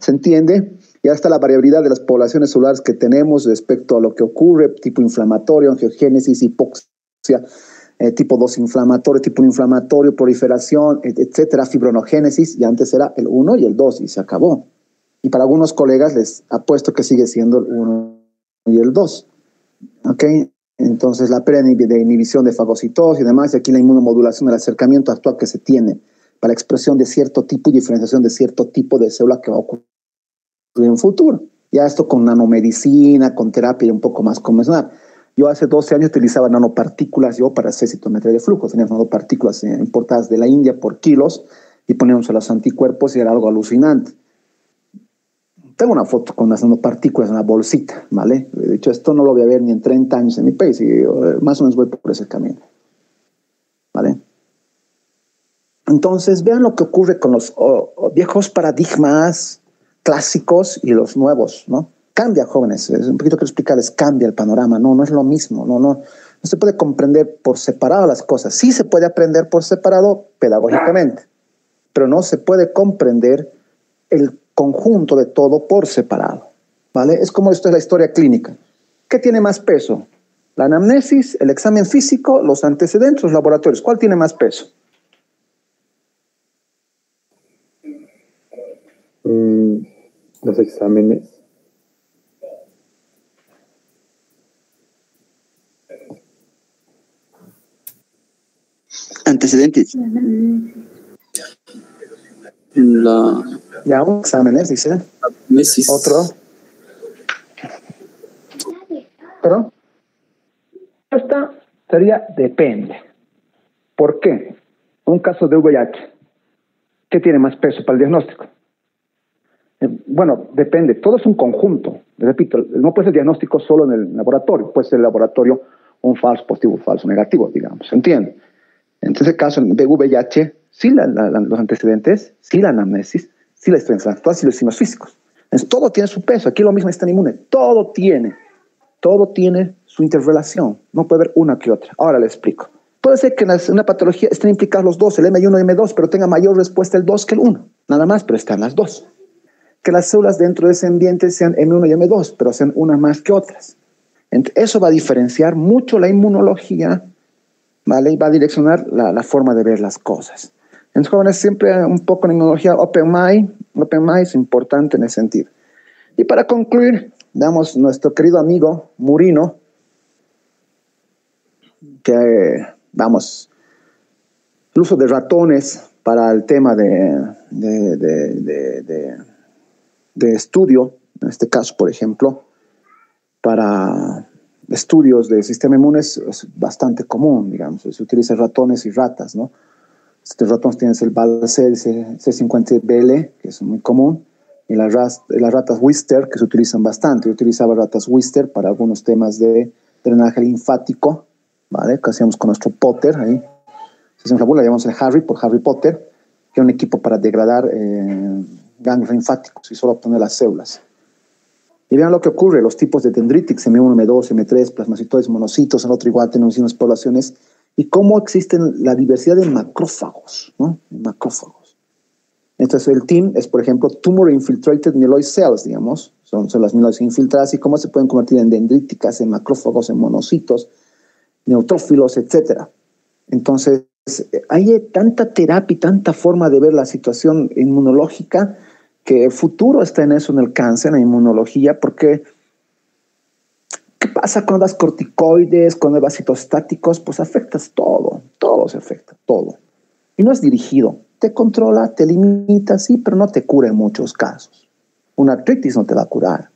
¿se entiende? Y hasta la variabilidad de las poblaciones celulares que tenemos respecto a lo que ocurre, tipo inflamatorio, angiogénesis, hipoxia, tipo 2 inflamatorio, tipo 1 inflamatorio, proliferación, etcétera, fibronogénesis, y antes era el 1 y el 2, y se acabó. Y para algunos colegas les apuesto que sigue siendo el 1 y el 2. ¿Ok? Entonces, la de inhibición de fagocitosis y demás, y aquí la inmunomodulación, el acercamiento actual que se tiene para la expresión de cierto tipo y diferenciación de cierto tipo de célula que va a ocurrir en un futuro. Ya esto con nanomedicina, con terapia un poco más convencional. Yo hace 12 años utilizaba nanopartículas para hacer citometría de flujo. Teníamos nanopartículas importadas de la India por kilos y poníamos a los anticuerpos y era algo alucinante. Tengo una foto con las nanopartículas en una bolsita, ¿vale? De hecho, esto no lo voy a ver ni en 30 años en mi país y más o menos voy por ese camino, ¿vale? Entonces, vean lo que ocurre con los viejos paradigmas clásicos y los nuevos, ¿no? Cambia, jóvenes, es un poquito que explicarles, cambia el panorama, no es lo mismo, no se puede comprender por separado las cosas. Sí se puede aprender por separado pedagógicamente, pero no se puede comprender el conjunto de todo por separado, ¿vale? Es como esto es la historia clínica. ¿Qué tiene más peso? La anamnesis, el examen físico, los antecedentes, los laboratorios. ¿Cuál tiene más peso? Los exámenes. Antecedentes. Ya, un exámenes, dice. Mesis. Otro. ¿Perdón? Esta sería depende. ¿Por qué? Un caso de VIH. ¿Qué tiene más peso para el diagnóstico? Bueno, depende. Todo es un conjunto. Repito, no puede ser diagnóstico solo en el laboratorio. Puede ser el laboratorio un falso positivo, falso negativo, digamos. ¿Se entiende? En ese caso, en VIH, sí los antecedentes, sí la anamnesis, sí la historia actual, sí los signos físicos. Entonces, todo tiene su peso. Aquí lo mismo está en inmune. Todo tiene su interrelación. No puede haber una que otra. Ahora le explico. Puede ser que en una patología estén implicados los dos, el M1 y M2, pero tenga mayor respuesta el 2 que el 1. Nada más, pero están las dos. Que las células dentro de ese ambiente sean M1 y M2, pero sean unas más que otras. Eso va a diferenciar mucho la inmunología, ¿vale? Y va a direccionar la forma de ver las cosas. En jóvenes siempre un poco en inmunología, Open Mind es importante en ese sentido. Y para concluir, veamos nuestro querido amigo Murino, que, vamos, el uso de ratones para el tema de estudio, en este caso, por ejemplo, para estudios del sistema inmune es bastante común, digamos. Se utilizan ratones y ratas, ¿no? Estos ratones tienen el Balcel C50BL, que es muy común, y las ratas Wistar, que se utilizan bastante. Yo utilizaba ratas Wistar para algunos temas de drenaje linfático, ¿vale? Que hacíamos con nuestro Potter, ahí. Si hacemos la burla, llamamos el Harry por Harry Potter, que era un equipo para degradar ganglios linfáticos y solo obtener las células. Y vean lo que ocurre, los tipos de dendritic, M1, M2, M3, plasmacitoides, monocitos, el otro igual tenemos unas poblaciones, y cómo existen la diversidad de macrófagos, ¿no? Macrófagos. Entonces el TIM es, por ejemplo, Tumor Infiltrated Myeloid Cells, digamos, son las mieloides infiltradas, y cómo se pueden convertir en dendríticas, en macrófagos, en monocitos, neutrófilos, etc. Entonces, hay tanta terapia y tanta forma de ver la situación inmunológica que el futuro está en eso, en el cáncer, en la inmunología, porque ¿qué pasa con las corticoides, con los citostáticos? Pues afectas todo se afecta, todo. Y no es dirigido, te controla, te limita, sí, pero no te cura en muchos casos. Una artritis no te va a curar.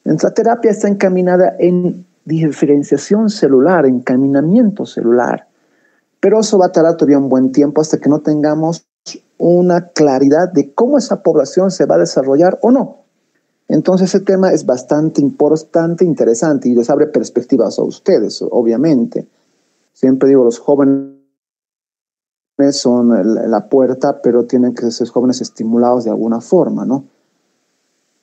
Entonces, la terapia está encaminada en diferenciación celular, encaminamiento celular. Pero eso va a tardar todavía un buen tiempo hasta que no tengamos una claridad de cómo esa población se va a desarrollar o no. Entonces ese tema es bastante importante, interesante y les abre perspectivas a ustedes, obviamente. Siempre digo, los jóvenes son la puerta, pero tienen que ser jóvenes estimulados de alguna forma, ¿no?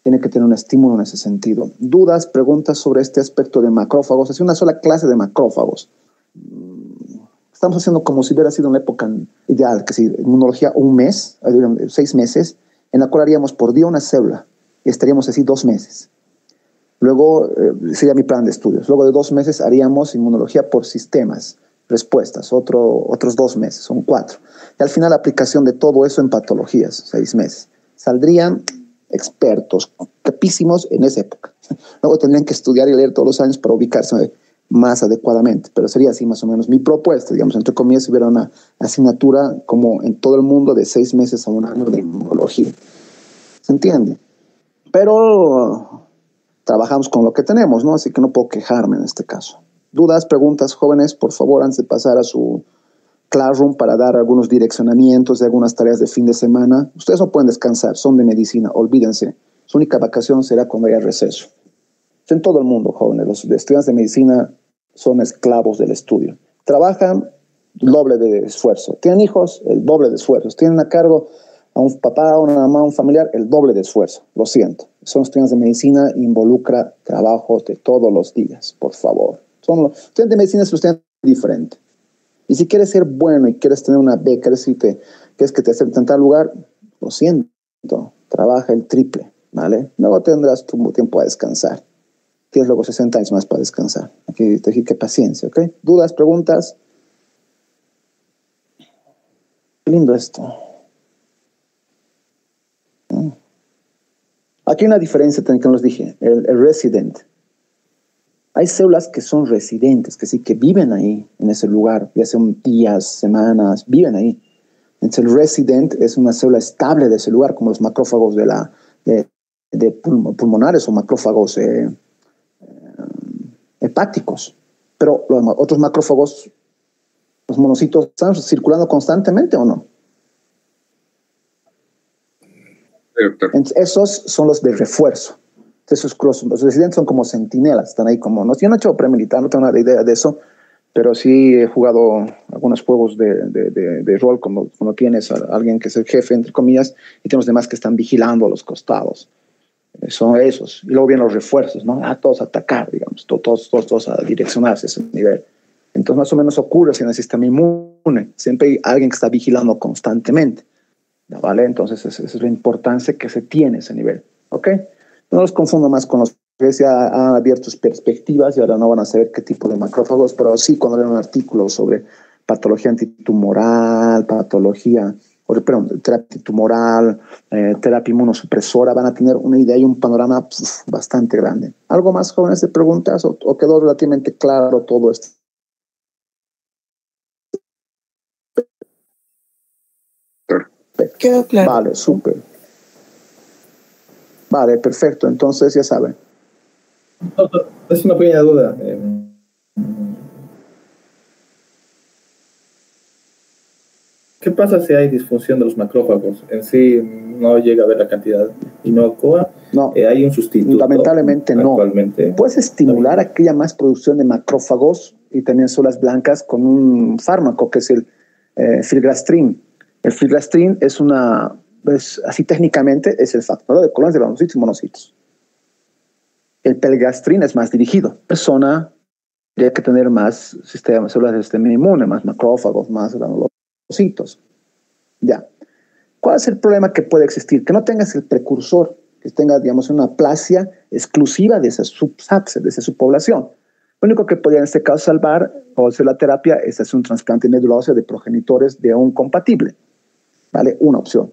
Tiene que tener un estímulo en ese sentido. ¿Dudas, preguntas sobre este aspecto de macrófagos? Es una sola clase de macrófagos. Estamos haciendo como si hubiera sido una época ideal, que si inmunología un mes, 6 meses, en la cual haríamos por día una célula y estaríamos así 2 meses. Luego sería mi plan de estudios. Luego de 2 meses haríamos inmunología por sistemas, respuestas, otros 2 meses, son 4. Y al final la aplicación de todo eso en patologías, 6 meses. Saldrían expertos, capísimos en esa época. Luego tendrían que estudiar y leer todos los años para ubicarse más adecuadamente, pero sería así más o menos mi propuesta, digamos, entre comillas, si hubiera una asignatura como en todo el mundo de 6 meses a 1 año de inmunología. ¿Se entiende? Pero trabajamos con lo que tenemos, ¿no? Así que no puedo quejarme en este caso. ¿Dudas, preguntas, jóvenes? Por favor, antes de pasar a su Classroom para dar algunos direccionamientos de algunas tareas de fin de semana. Ustedes no pueden descansar, son de medicina, olvídense. Su única vacación será cuando haya receso. En todo el mundo, jóvenes, los estudiantes de medicina son esclavos del estudio. Trabajan el doble de esfuerzo. Tienen hijos, el doble de esfuerzo. Tienen a cargo a un papá, a una mamá, a un familiar, el doble de esfuerzo. Lo siento. Son estudiantes de medicina, involucra trabajos de todos los días, por favor. Son los estudiantes de medicina es un estudiante diferente. Y si quieres ser bueno y quieres tener una beca, quieres que te acepten en tal lugar, lo siento, trabaja el triple, ¿vale? Luego tendrás tu tiempo a descansar. Tienes luego 60 años más para descansar. Aquí te dije que paciencia, ¿ok? ¿Dudas, preguntas? Qué lindo esto. Aquí hay una diferencia también que no les dije, el resident. Hay células que son residentes, que sí, que viven ahí, en ese lugar, ya sean días, semanas, viven ahí. Entonces el resident es una célula estable de ese lugar, como los macrófagos de pulmonares o macrófagos hepáticos. Pero los otros macrófagos, los monocitos, ¿están circulando constantemente o no? Entonces, esos son los de refuerzo. Entonces, los residentes son como centinelas, están ahí como... yo no he hecho premilitar, no tengo nada de idea de eso, pero sí he jugado algunos juegos de rol, como cuando tienes a alguien que es el jefe, entre comillas, y tienes los demás que están vigilando a los costados. Son esos. Y luego vienen los refuerzos, ¿no? Todos a atacar, digamos, todos a direccionarse a ese nivel. Entonces, más o menos ocurre así en el sistema inmune. Siempre hay alguien que está vigilando constantemente, ¿vale? Entonces, esa es la importancia que se tiene ese nivel, ¿ok? No los confundo más con los que ya han abierto sus perspectivas y ahora no van a saber qué tipo de macrófagos, pero sí cuando lean un artículo sobre patología antitumoral, terapia antitumoral, terapia inmunosupresora, van a tener una idea y un panorama bastante grande. ¿Algo más, jóvenes, de preguntas o quedó relativamente claro todo esto? Quedó claro. Vale, súper. Vale, perfecto. Entonces, ya saben. Es una pequeña duda. ¿Qué pasa si hay disfunción de los macrófagos? En sí no llega a ver la cantidad inocua. No, hay un sustituto. Lamentablemente no. Puedes estimular aquella más producción de macrófagos y también células blancas con un fármaco que es el filgrastim. El filgrastim así técnicamente es el factor de colonias de granulocitos y monocitos. El pelgastrin es más dirigido. La persona tendría que tener más células del sistema inmune, más macrófagos, más granulocitos. Ya. ¿Cuál es el problema que puede existir? Que no tengas el precursor, que tenga, digamos, una aplasia exclusiva de esa subsapse, de esa subpoblación. Lo único que podría en este caso salvar o hacer la terapia es hacer un trasplante de médula ósea de progenitores de un compatible. ¿Vale? Una opción.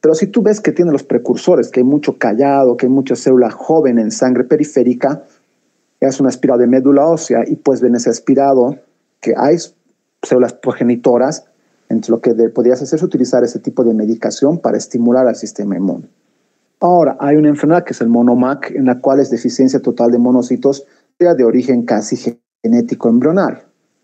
Pero si tú ves que tiene los precursores, que hay mucho callado, que hay mucha célula joven en sangre periférica, es un aspirado de médula ósea y pues en ese aspirado que hay células progenitoras, entonces lo que podrías hacer es utilizar ese tipo de medicación para estimular al sistema inmune. Ahora, hay una enfermedad que es el monoMAC, en la cual es deficiencia total de monocitos de origen casi genético embrional.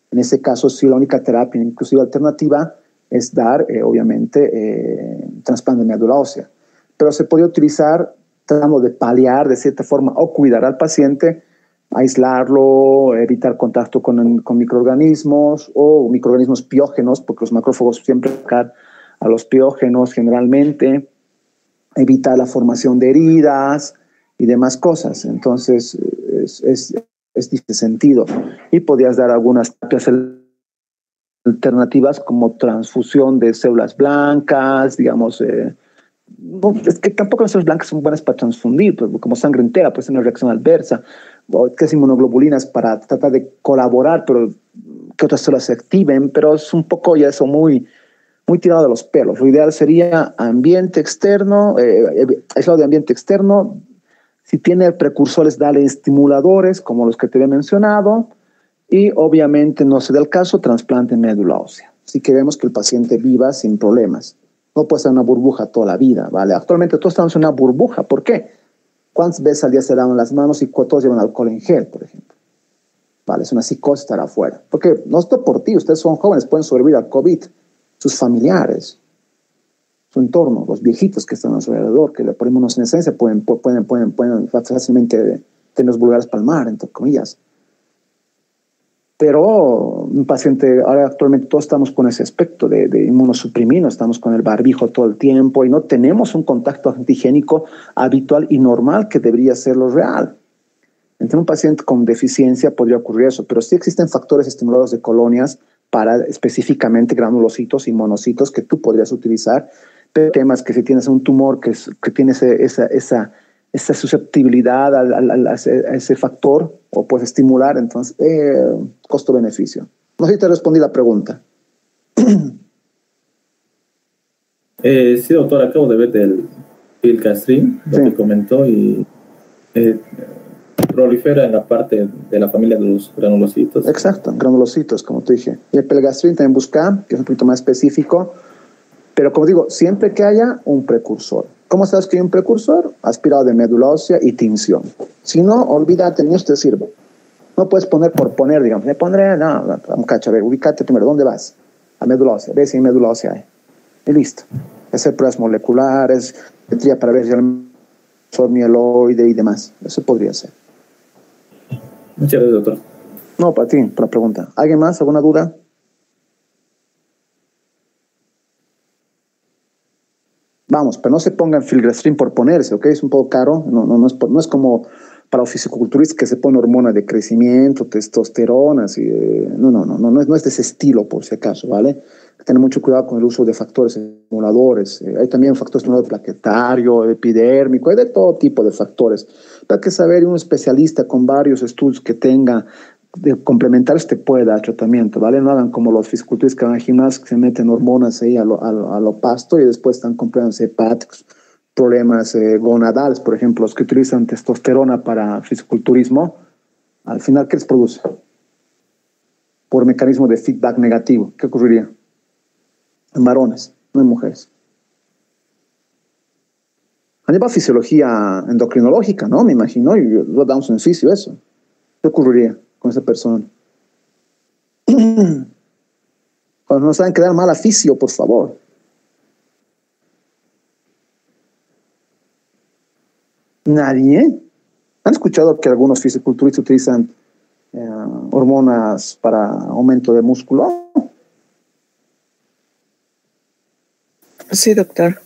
En ese caso, sí, la única terapia, inclusive alternativa, es dar, obviamente, trasplante de médula ósea. Pero se podría utilizar tratando de paliar de cierta forma o cuidar al paciente, aislarlo, evitar contacto con microorganismos o microorganismos piógenos, porque los macrófagos siempre atacan a los piógenos generalmente, evitar la formación de heridas y demás cosas. Entonces, es este sentido. Y podrías dar algunas terapias alternativas como transfusión de células blancas, digamos. No, es que tampoco las células blancas son buenas para transfundir, pues, como sangre entera, pues una reacción adversa, o que es inmunoglobulinas para tratar de colaborar, pero que otras células se activen, pero es un poco ya eso muy tirado de los pelos. Lo ideal sería ambiente externo, aislado de ambiente externo. Si tiene precursores, dale estimuladores, como los que te había mencionado, y obviamente, no se da el caso, trasplante de médula ósea. Si queremos que el paciente viva sin problemas. No puede ser una burbuja toda la vida, ¿vale? Actualmente todos estamos en una burbuja. ¿Por qué? ¿Cuántas veces al día se lavan las manos y todos llevan alcohol en gel, por ejemplo? Vale, es una psicosis estar afuera. Porque no estoy por ti, ustedes son jóvenes, pueden sobrevivir al COVID. Sus familiares, su entorno, los viejitos que están a su alrededor, que le ponemos en esencia, pueden fácilmente tener los vulgares palmar, entre comillas. Pero un paciente, ahora actualmente todos estamos con ese aspecto de inmunosuprimido, estamos con el barbijo todo el tiempo y no tenemos un contacto antigénico habitual y normal que debería ser lo real. Entre un paciente con deficiencia podría ocurrir eso, pero sí existen factores estimuladores de colonias para específicamente granulocitos y monocitos que tú podrías utilizar, pero temas que si tienes un tumor que tiene esa susceptibilidad a ese factor o puedes estimular, entonces costo-beneficio. No sé si te respondí la pregunta. Sí, doctor, acabo de ver del filcastrin, lo que comentó, y prolifera en la parte de la familia de los granulocitos. Exacto, granulocitos, como te dije. Y el pelgastrin también busca, que es un poquito más específico, pero como digo, siempre que haya un precursor. ¿Cómo sabes que hay un precursor? Aspirado de médula ósea y tinción. Si no, olvídate, ni te sirve. No puedes poner por poner, digamos. Me pondré, no, muchacho, a ver, ubícate primero. ¿Dónde vas? A médula ósea. Ve si hay médula ósea hay. Y listo. Hacer pruebas moleculares, petría para ver si hay mieloide y demás. Eso podría ser. Muchas gracias, doctor. No, para ti, por la pregunta. ¿Alguien más? ¿Alguna duda? Vamos, pero no se pongan filgrastim por ponerse, ¿ok? Es un poco caro, no es como para los fisiculturistas que se pone hormona de crecimiento, testosterona, así, no es de ese estilo, por si acaso, ¿vale? Hay que tener mucho cuidado con el uso de factores estimuladores. Hay también factores estimuladores plaquetario, epidérmico, hay de todo tipo de factores. Hay que saber, un especialista con varios estudios que tenga de complementarios te puede dar tratamiento, ¿vale? No hagan como los fisiculturistas que van al gimnasio, que se meten hormonas ahí a lo pasto y después están comprándose hepáticos, problemas gonadales, por ejemplo, los que utilizan testosterona para fisiculturismo, al final, ¿qué les produce? Por mecanismo de feedback negativo, ¿qué ocurriría? En varones, no en mujeres. A nivel fisiología endocrinológica, ¿no? Me imagino, y lo damos en fisio eso. ¿Qué ocurriría con esa persona? Cuando no saben quedar mal a fisio, por favor. ¿Nadie? ¿Han escuchado que algunos fisiculturistas utilizan hormonas para aumento de músculo? Sí, doctor.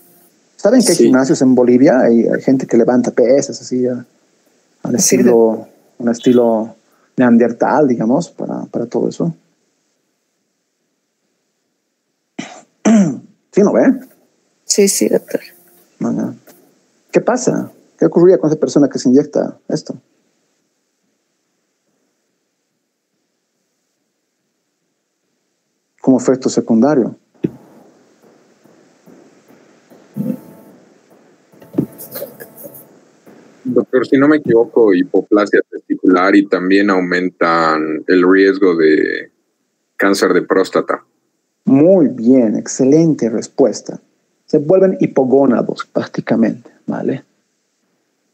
¿Saben que hay gimnasios en Bolivia? Hay gente que levanta pesas así, al estilo, un estilo neandertal, digamos, para todo eso. ¿Sí, no ve? Sí, doctor. Bueno, ¿qué pasa? ¿Qué ocurriría con esa persona que se inyecta esto? Como efecto secundario. Doctor, si no me equivoco, hipoplasia testicular y también aumentan el riesgo de cáncer de próstata. Muy bien, excelente respuesta. Se vuelven hipogónados prácticamente, ¿vale?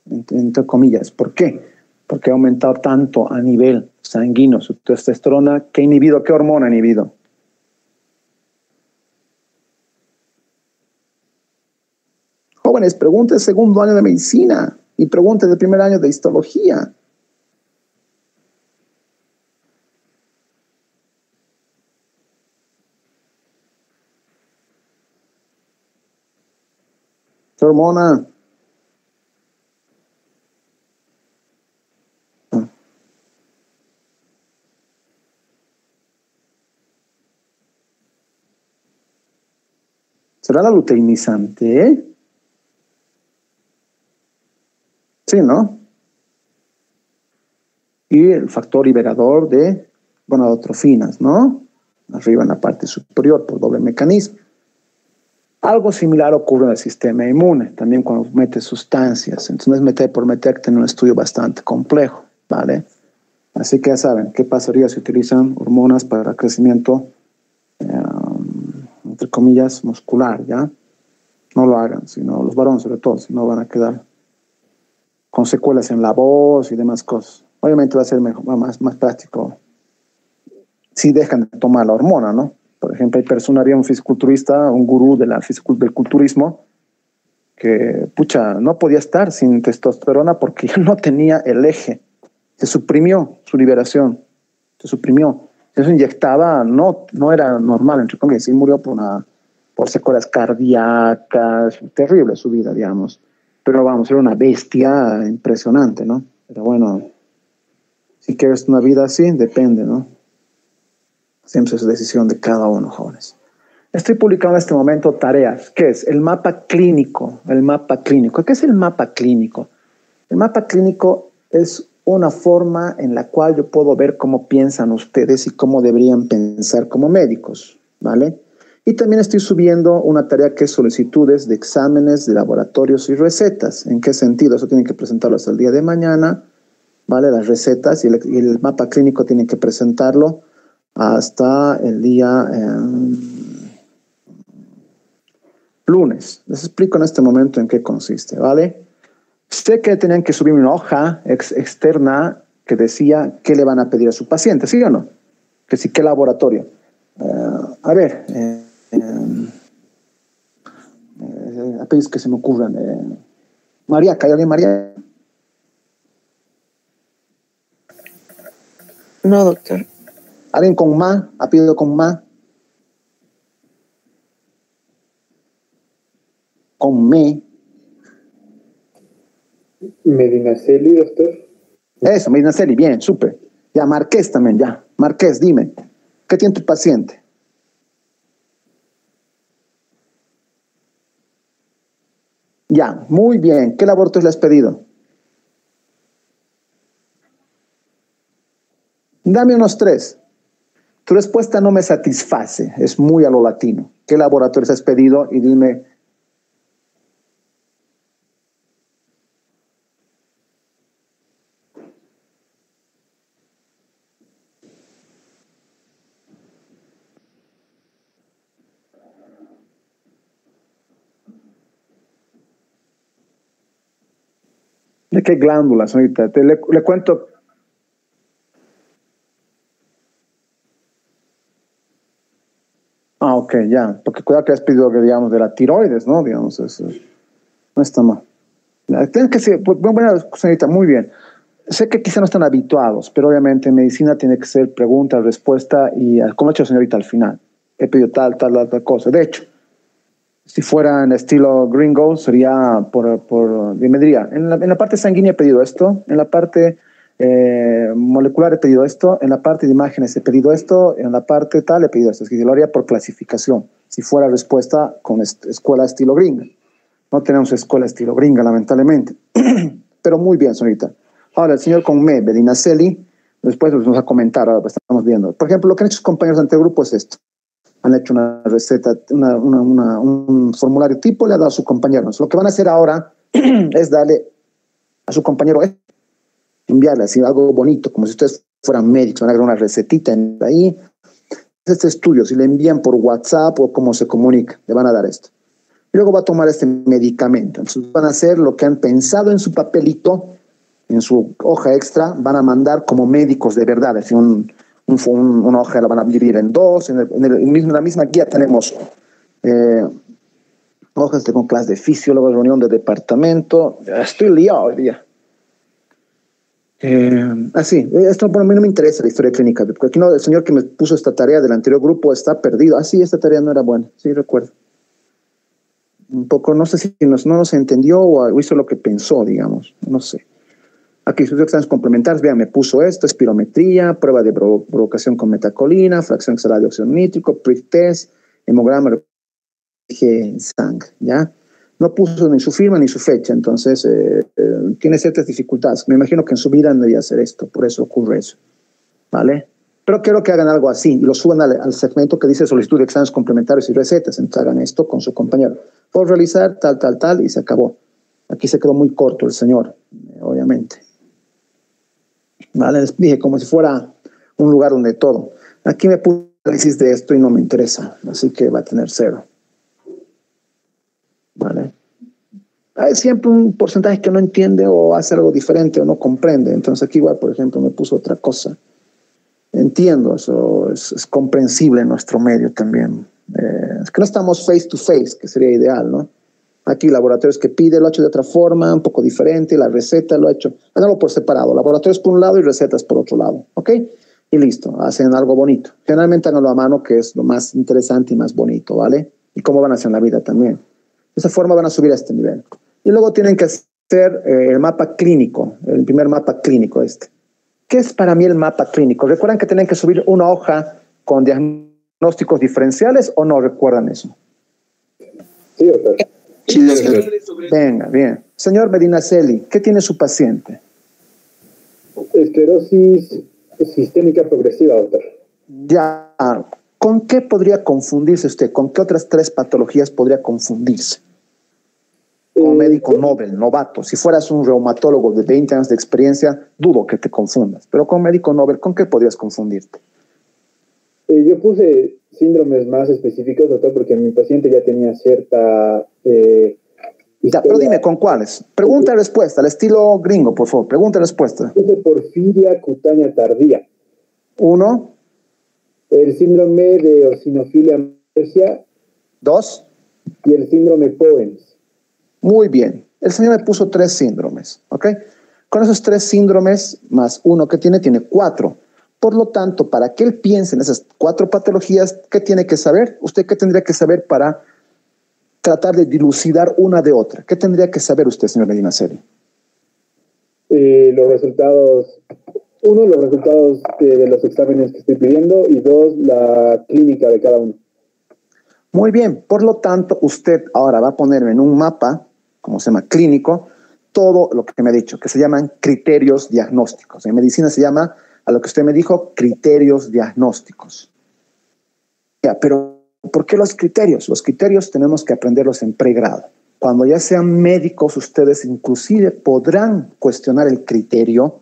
Entre comillas. ¿Por qué? Porque ha aumentado tanto a nivel sanguíneo su testosterona que ha inhibido. ¿Qué hormona ha inhibido? jóvenes, pregunten segundo año de medicina y pregunten del primer año de histología. ¿Qué hormona? ¿Será la luteinizante? Sí, ¿no? Y el factor liberador de gonadotrofinas, ¿no? Arriba en la parte superior por doble mecanismo. Algo similar ocurre en el sistema inmune, también cuando metes sustancias. Entonces no es meter por meter, que tiene un estudio bastante complejo, ¿vale? Así que ya saben, ¿qué pasaría si utilizan hormonas para crecimiento, entre comillas, muscular, ya? No lo hagan, sino los varones sobre todo, si no van a quedar con secuelas en la voz y demás cosas. Obviamente va a ser mejor, más práctico si dejan de tomar la hormona, ¿no? Por ejemplo, había un fisiculturista, un gurú del culturismo, que, pucha, no podía estar sin testosterona porque ya no tenía el eje. Se suprimió su liberación, se suprimió. Eso inyectaba, no era normal, entre comillas, y murió por secuelas cardíacas, terrible su vida, digamos. Pero vamos, era una bestia impresionante, ¿no? Pero bueno, si quieres una vida así, depende, ¿no? Siempre es decisión de cada uno, jóvenes. Estoy publicando en este momento tareas. ¿Qué es? El mapa clínico. El mapa clínico. ¿Qué es el mapa clínico? El mapa clínico es una forma en la cual yo puedo ver cómo piensan ustedes y cómo deberían pensar como médicos, ¿vale? Y también estoy subiendo una tarea que es solicitudes de exámenes, de laboratorios y recetas. ¿En qué sentido? Eso tienen que presentarlo hasta el día de mañana, ¿vale? Las recetas y el mapa clínico tienen que presentarlo hasta el día lunes. Les explico en este momento en qué consiste, ¿vale? Sé que tenían que subir una hoja externa que decía qué le van a pedir a su paciente, ¿sí o no? Que sí, qué laboratorio. A ver, apellidos que se me ocurran. María, ¿hay alguien, María? No, doctor. ¿Alguien con ma? ¿Apellido con ma? ¿Con me? Medinaceli, doctor. Eso, Medinaceli, bien, súper. Ya, Márquez también, ya. Márquez, dime, ¿qué tiene tu paciente? Ya, muy bien. ¿Qué laboratorios le has pedido? Dame unos 3. Tu respuesta no me satisface, es muy a lo latino. ¿Qué laboratorios has pedido? Y dime. ¿De qué glándulas ahorita? Le cuento. Ah, ok, ya. Porque cuidado que has pedido, que, digamos, de la tiroides, ¿no? Digamos, eso no está mal. Tienen que ser, bueno, señorita, muy bien. Sé que quizá no están habituados, pero obviamente en medicina tiene que ser pregunta, respuesta y, como ha hecho señorita al final, he pedido tal cosa. De hecho, si fuera en estilo gringo, sería me diría, en la parte sanguínea he pedido esto, en la parte molecular he pedido esto, en la parte de imágenes he pedido esto, en la parte tal he pedido esto. Es que yo lo haría por clasificación, si fuera respuesta con escuela estilo gringa. No tenemos escuela estilo gringa, lamentablemente. Pero muy bien, señorita. Ahora, el señor con me, Medinaceli, después nos va a comentar, ahora estamos viendo. Por ejemplo, lo que han hecho sus compañeros ante el grupo es esto. Han hecho una receta, un formulario tipo, le ha dado a su compañero. Entonces, lo que van a hacer ahora es darle a su compañero, enviarle así algo bonito, como si ustedes fueran médicos, van a agarrar una recetita ahí. Este estudio, si le envían por WhatsApp o cómo se comunica, le van a dar esto. Y luego va a tomar este medicamento. Entonces van a hacer lo que han pensado en su papelito, en su hoja extra, van a mandar como médicos de verdad, es decir, una hoja la van a dividir en 2, en la misma guía tenemos Hojas, tengo clase de fisiólogo, reunión de departamento. Estoy liado hoy día. Esto por mí no me interesa la historia clínica, porque aquí no, el señor que me puso esta tarea del anterior grupo está perdido. Esta tarea no era buena, sí recuerdo. Un poco, no sé si no nos entendió o hizo lo que pensó, digamos, no sé. Aquí sus exámenes complementarios, vean, me puso esto, espirometría, prueba de provocación con metacolina, fracción exhalada de óxido nítrico, prick test, hemograma en sangre, ¿ya? No puso ni su firma ni su fecha, entonces tiene ciertas dificultades. Me imagino que en su vida no debía hacer esto, por eso ocurre eso, ¿vale? Pero quiero que hagan algo así y lo suban al segmento que dice solicitud de exámenes complementarios y recetas. Entonces hagan esto con su compañero. Por realizar tal y se acabó. Aquí se quedó muy corto el señor, obviamente. ¿Vale? Les dije como si fuera un lugar donde todo. Aquí me puse análisis de esto y no me interesa, así que va a tener 0. ¿Vale? Hay siempre un porcentaje que no entiende o hace algo diferente o no comprende. Entonces aquí igual, por ejemplo, me puso otra cosa. Entiendo, eso es comprensible en nuestro medio también. Es que no estamos face to face, que sería ideal, ¿no? Aquí laboratorios que pide, lo ha hecho de otra forma, un poco diferente, la receta lo ha hecho, háganlo por separado, laboratorios por un lado y recetas por otro lado, ¿ok? Y listo, hacen algo bonito. Generalmente háganlo a mano, que es lo más interesante y más bonito, ¿vale? Y cómo van a hacer en la vida también. De esa forma van a subir a este nivel. Y luego tienen que hacer el mapa clínico, el primer mapa clínico este. ¿Qué es para mí el mapa clínico? ¿Recuerdan que tienen que subir una hoja con diagnósticos diferenciales o no recuerdan eso? Sí, doctor. Sí, doctor. Venga, bien. Señor Medinaceli, ¿qué tiene su paciente? Esclerosis sistémica progresiva, doctor. Ya, ¿con qué podría confundirse usted? ¿Con qué otras 3 patologías podría confundirse? Como médico novato. Si fueras un reumatólogo de 20 años de experiencia, dudo que te confundas. Pero con médico novel, ¿con qué podrías confundirte? Yo puse síndromes más específicos, doctor, porque mi paciente ya tenía cierta... ya, pero dime, ¿con cuáles? Pregunta y respuesta, al estilo gringo, por favor. Pregunta y respuesta. Puse porfiria cutánea tardía. 1. El síndrome de eosinofilia tercia. 2. Y el síndrome Poens. Muy bien. El señor me puso 3 síndromes, ¿ok? Con esos 3 síndromes, más 1 que tiene 4. Por lo tanto, para que él piense en esas 4 patologías, ¿qué tiene que saber? ¿Usted qué tendría que saber para tratar de dilucidar una de otra? ¿Qué tendría que saber usted, señor Medinaceli? Los resultados... 1, los resultados de los exámenes que estoy pidiendo, y 2, la clínica de cada uno. Muy bien. Por lo tanto, usted ahora va a ponerme en un mapa, como se llama clínico, todo lo que me ha dicho, que se llaman criterios diagnósticos. En medicina se llama, a lo que usted me dijo, criterios diagnósticos. Ya, pero ¿por qué los criterios? Los criterios tenemos que aprenderlos en pregrado. Cuando ya sean médicos, ustedes inclusive podrán cuestionar el criterio,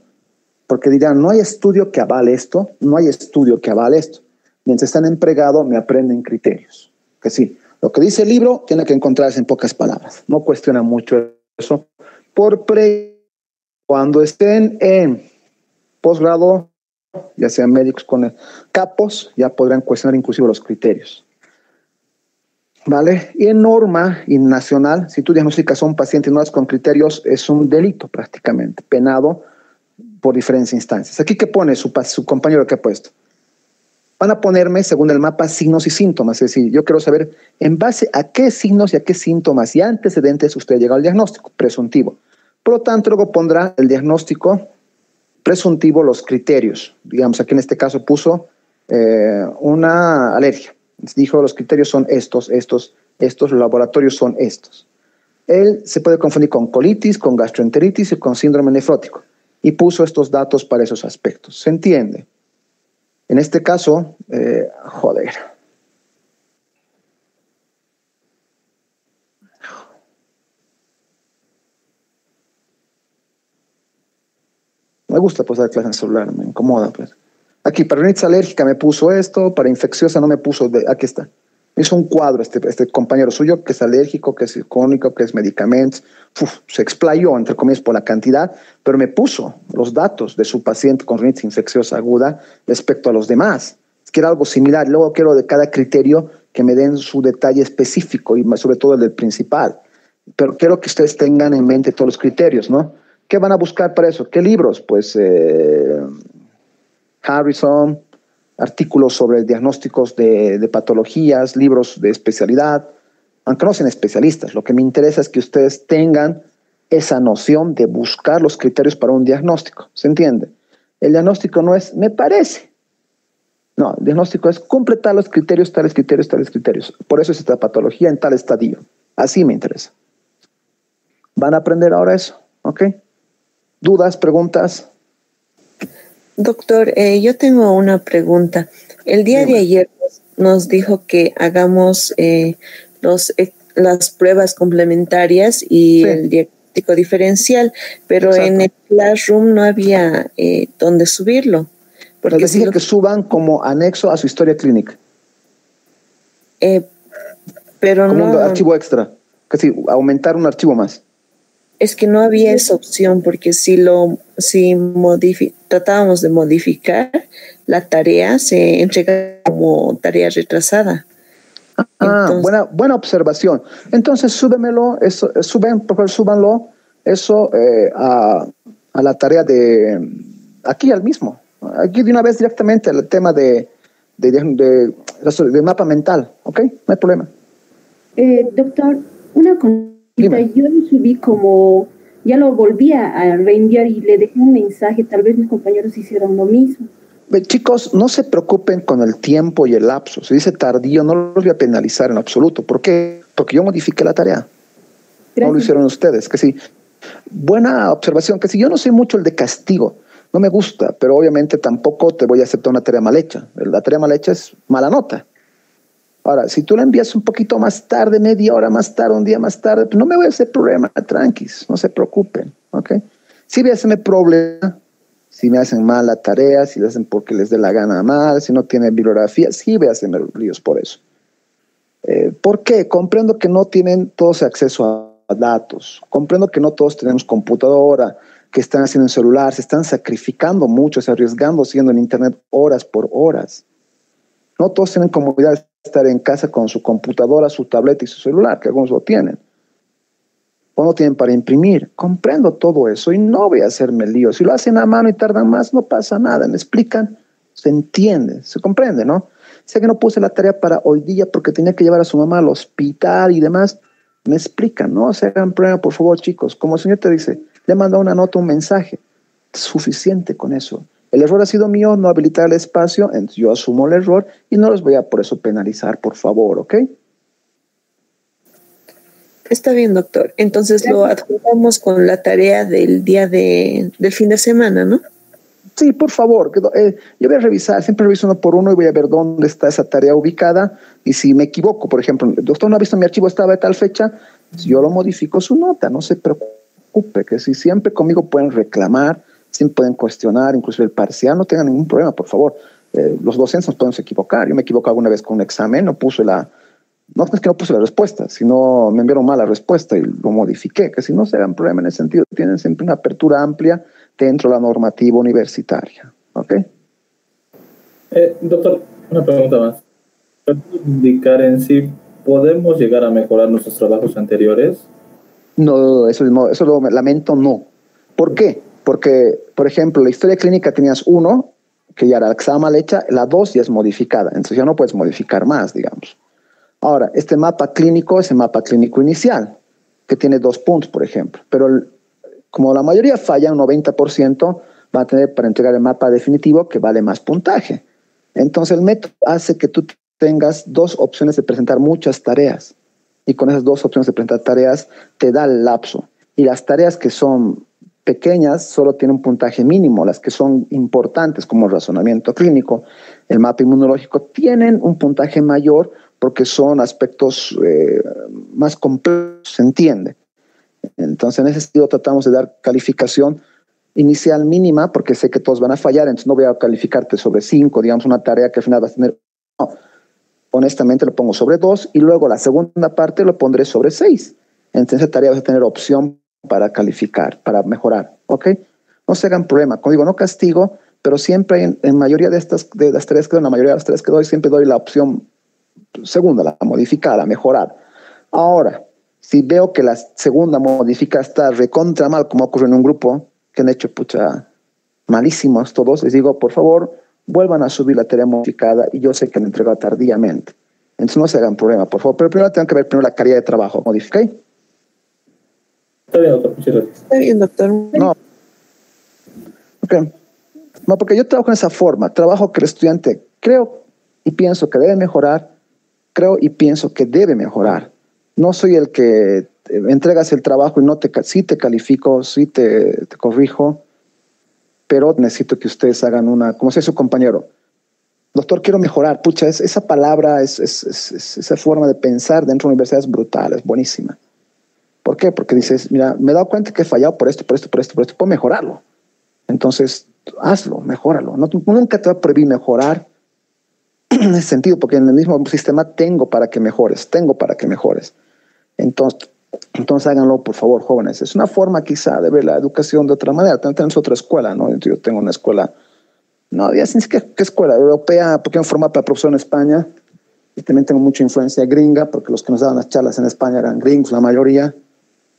porque dirán, no hay estudio que avale esto, no hay estudio que avale esto. Mientras están en pregrado, me aprenden criterios. Que sí, lo que dice el libro tiene que encontrarse en pocas palabras. No cuestionan mucho eso. Cuando estén en posgrado, ya sean médicos con capos, ya podrán cuestionar inclusive los criterios. ¿Vale? Y en norma y nacional, si tú diagnosticas a un paciente y no das con criterios, es un delito prácticamente, penado por diferentes instancias. Aquí, ¿qué pone su compañero que ha puesto? Van a ponerme, según el mapa, signos y síntomas. Es decir, yo quiero saber en base a qué signos y a qué síntomas y antecedentes usted llega al diagnóstico presuntivo. Por lo tanto, luego pondrá el diagnóstico presuntivo, los criterios. Digamos, aquí en este caso puso una alergia. Dijo, los criterios son estos, los laboratorios son estos. Él se puede confundir con colitis, con gastroenteritis y con síndrome nefrótico. Y puso estos datos para esos aspectos. ¿Se entiende? En este caso, joder. Me gusta pues dar clase en celular, me incomoda pues. Aquí, para rinitis alérgica me puso esto, para infecciosa no me puso, aquí está. Me hizo un cuadro este compañero suyo que es alérgico, que es icónico, que es medicamentos. Se explayó, entre comillas, por la cantidad, pero me puso los datos de su paciente con rinitis infecciosa aguda respecto a los demás. quiero algo similar. Luego quiero de cada criterio que me den su detalle específico y sobre todo el del principal. Pero quiero que ustedes tengan en mente todos los criterios, ¿no? ¿Qué van a buscar para eso? ¿Qué libros? Pues Harrison, artículos sobre diagnósticos de patologías, libros de especialidad, aunque no sean especialistas. Lo que me interesa es que ustedes tengan esa noción de buscar los criterios para un diagnóstico. ¿Se entiende? El diagnóstico no es, me parece. No, el diagnóstico es completar los criterios, tales criterios, tales criterios. Por eso es esta patología en tal estadio. Así me interesa. ¿Van a aprender ahora eso? ¿Ok? ¿Dudas, preguntas? Doctor, yo tengo una pregunta. El día de ayer nos dijo que hagamos las pruebas complementarias y el diagnóstico diferencial, pero en el Classroom no había dónde subirlo. Porque les dije que suban como anexo a su historia clínica. Pero como un archivo extra, casi aumentar un archivo más. Es que no había esa opción, porque si tratábamos de modificar la tarea, se entrega como tarea retrasada. Entonces, buena observación. Entonces súbanlo eso a la tarea de aquí al mismo. Aquí de una vez directamente al tema de mapa mental, ¿ok? No hay problema. Doctor, una consulta. Yo lo subí como, ya lo volví a reenviar y le dejé un mensaje, tal vez mis compañeros hicieron lo mismo. Chicos, no se preocupen con el tiempo y el lapso. Si dice tardío, no los voy a penalizar en absoluto. ¿Por qué? Porque yo modifiqué la tarea. Gracias. No lo hicieron ustedes. Que sí. Buena observación. Que sí, yo no soy mucho el de castigo. No me gusta, pero obviamente tampoco te voy a aceptar una tarea mal hecha. La tarea mal hecha es mala nota. Ahora, si tú la envías un poquito más tarde, media hora más tarde, un día más tarde, pues no me voy a hacer problema, tranquis, no se preocupen, ¿ok? Si me hacen problema, si me hacen mal la tarea, si la hacen porque les dé la gana mal, si no tienen bibliografía, sí voy a hacerme líos por eso. ¿Por qué? Comprendo que no tienen todos acceso a datos, comprendo que no todos tenemos computadora, que están haciendo en celular, se están sacrificando mucho, se arriesgando, siguiendo en internet horas por horas. No todos tienen comodidad de estar en casa con su computadora, su tableta y su celular, que algunos lo tienen. O no tienen para imprimir. Comprendo todo eso y no voy a hacerme lío. Si lo hacen a mano y tardan más, no pasa nada. Me explican, se entiende, se comprende, ¿no? Sé que no puse la tarea para hoy día porque tenía que llevar a su mamá al hospital y demás. Me explican, no se hagan problema, por favor, chicos. Como el señor te dice, le manda una nota, un mensaje. Suficiente con eso. El error ha sido mío, no habilitar el espacio, entonces yo asumo el error y no los voy a por eso penalizar, por favor, ¿ok? Está bien, doctor. Entonces lo adjuntamos con la tarea del día del fin de semana, ¿no? Sí, por favor. Yo voy a revisar, siempre reviso uno por uno y voy a ver dónde está esa tarea ubicada. Y si me equivoco, por ejemplo, el doctor no ha visto mi archivo, estaba de tal fecha, yo lo modifico su nota, no se preocupe, que si siempre conmigo pueden reclamar, siempre pueden cuestionar, incluso el parcial, no tengan ningún problema, por favor. Los docentes nos podemos equivocar. Yo me equivoqué alguna vez con un examen, no es que no puse la respuesta, sino me enviaron mal la respuesta y lo modifiqué, que si no se hagan problema en ese sentido, tienen siempre una apertura amplia dentro de la normativa universitaria. ¿Ok? Doctor, una pregunta más. ¿Puede indicar en sí, podemos llegar a mejorar nuestros trabajos anteriores? No, eso lo lamento, no. ¿Por qué? Porque, por ejemplo, la historia clínica tenías 1, que ya era la que estaba mal hecha, la 2 ya es modificada, entonces ya no puedes modificar más, digamos. Ahora, este mapa clínico es el mapa clínico inicial, que tiene 2 puntos, por ejemplo, pero como la mayoría falla, un 90%, va a tener para entregar el mapa definitivo que vale más puntaje. Entonces el método hace que tú tengas 2 opciones de presentar muchas tareas, y con esas 2 opciones de presentar tareas te da el lapso, y las tareas que son pequeñas solo tienen un puntaje mínimo, las que son importantes como el razonamiento clínico, el mapa inmunológico, tienen un puntaje mayor porque son aspectos más complejos, se entiende. Entonces en ese sentido tratamos de dar calificación inicial mínima porque sé que todos van a fallar, entonces no voy a calificarte sobre 5, digamos una tarea que al final vas a tener, no, honestamente lo pongo sobre 2 y luego la segunda parte lo pondré sobre 6. Entonces esa tarea vas a tener opción para calificar, para mejorar, ¿ok? No se hagan problema. Como digo, no castigo, pero siempre en mayoría de las tres que doy, la mayoría de las tres que doy, siempre doy la opción segunda, la modificada, la mejorar. Ahora, si veo que la segunda modificada está recontra mal, como ocurre en un grupo, que han hecho malísimos todos, les digo, por favor, vuelvan a subir la tarea modificada, y yo sé que la entrego tardíamente. Entonces no se hagan problema, por favor. Pero primero tengo que ver la calidad de trabajo. ¿Modifiqué? Está bien, doctor. Muchas gracias. Está bien, doctor. No. Okay. No, porque yo trabajo en esa forma. Trabajo que el estudiante creo y pienso que debe mejorar, creo y pienso que debe mejorar. No soy el que entregas el trabajo y sí te califico, sí te corrijo, pero necesito que ustedes hagan como sea su compañero. Doctor, quiero mejorar. Pucha, esa palabra, esa forma de pensar dentro de la universidad es brutal, es buenísima. ¿Por qué? Porque dices, mira, me he dado cuenta que he fallado por esto, puedo mejorarlo. Entonces, hazlo, mejóralo. Nunca te va a prohibir mejorar en ese sentido, porque en el mismo sistema tengo para que mejores. Entonces háganlo, por favor, jóvenes. Es una forma quizá de ver la educación de otra manera. También tenemos otra escuela, ¿no? Yo tengo una escuela, no, ya sin qué escuela, europea, porque me formé para profesor en España, y también tengo mucha influencia gringa, porque los que nos daban las charlas en España eran gringos, la mayoría.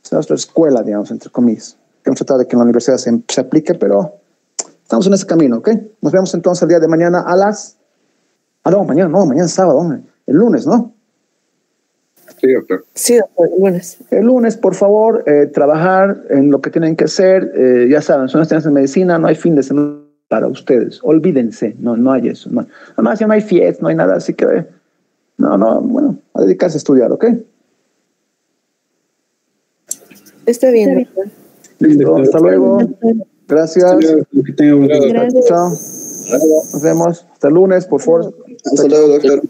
Es nuestra escuela, digamos, entre comillas. Hemos tratado de que en la universidad se aplique, pero estamos en ese camino, ¿ok? Nos vemos entonces el día de mañana a las... mañana es sábado, hombre. El lunes, ¿no? Sí, doctor. Sí, doctor, el lunes. El lunes, por favor, trabajar en lo que tienen que hacer. Ya saben, son estudiantes de medicina, no hay fin de semana para ustedes. Olvídense, no hay eso. No. Además, ya no hay fiestas, no hay nada, así que, bueno, a dedicarse a estudiar, ¿ok? Está bien, doctor. Listo, hasta luego. Gracias. Que tenga buen día. Gracias. Chao. Nos vemos. Hasta el lunes, por favor. Hasta luego, doctor.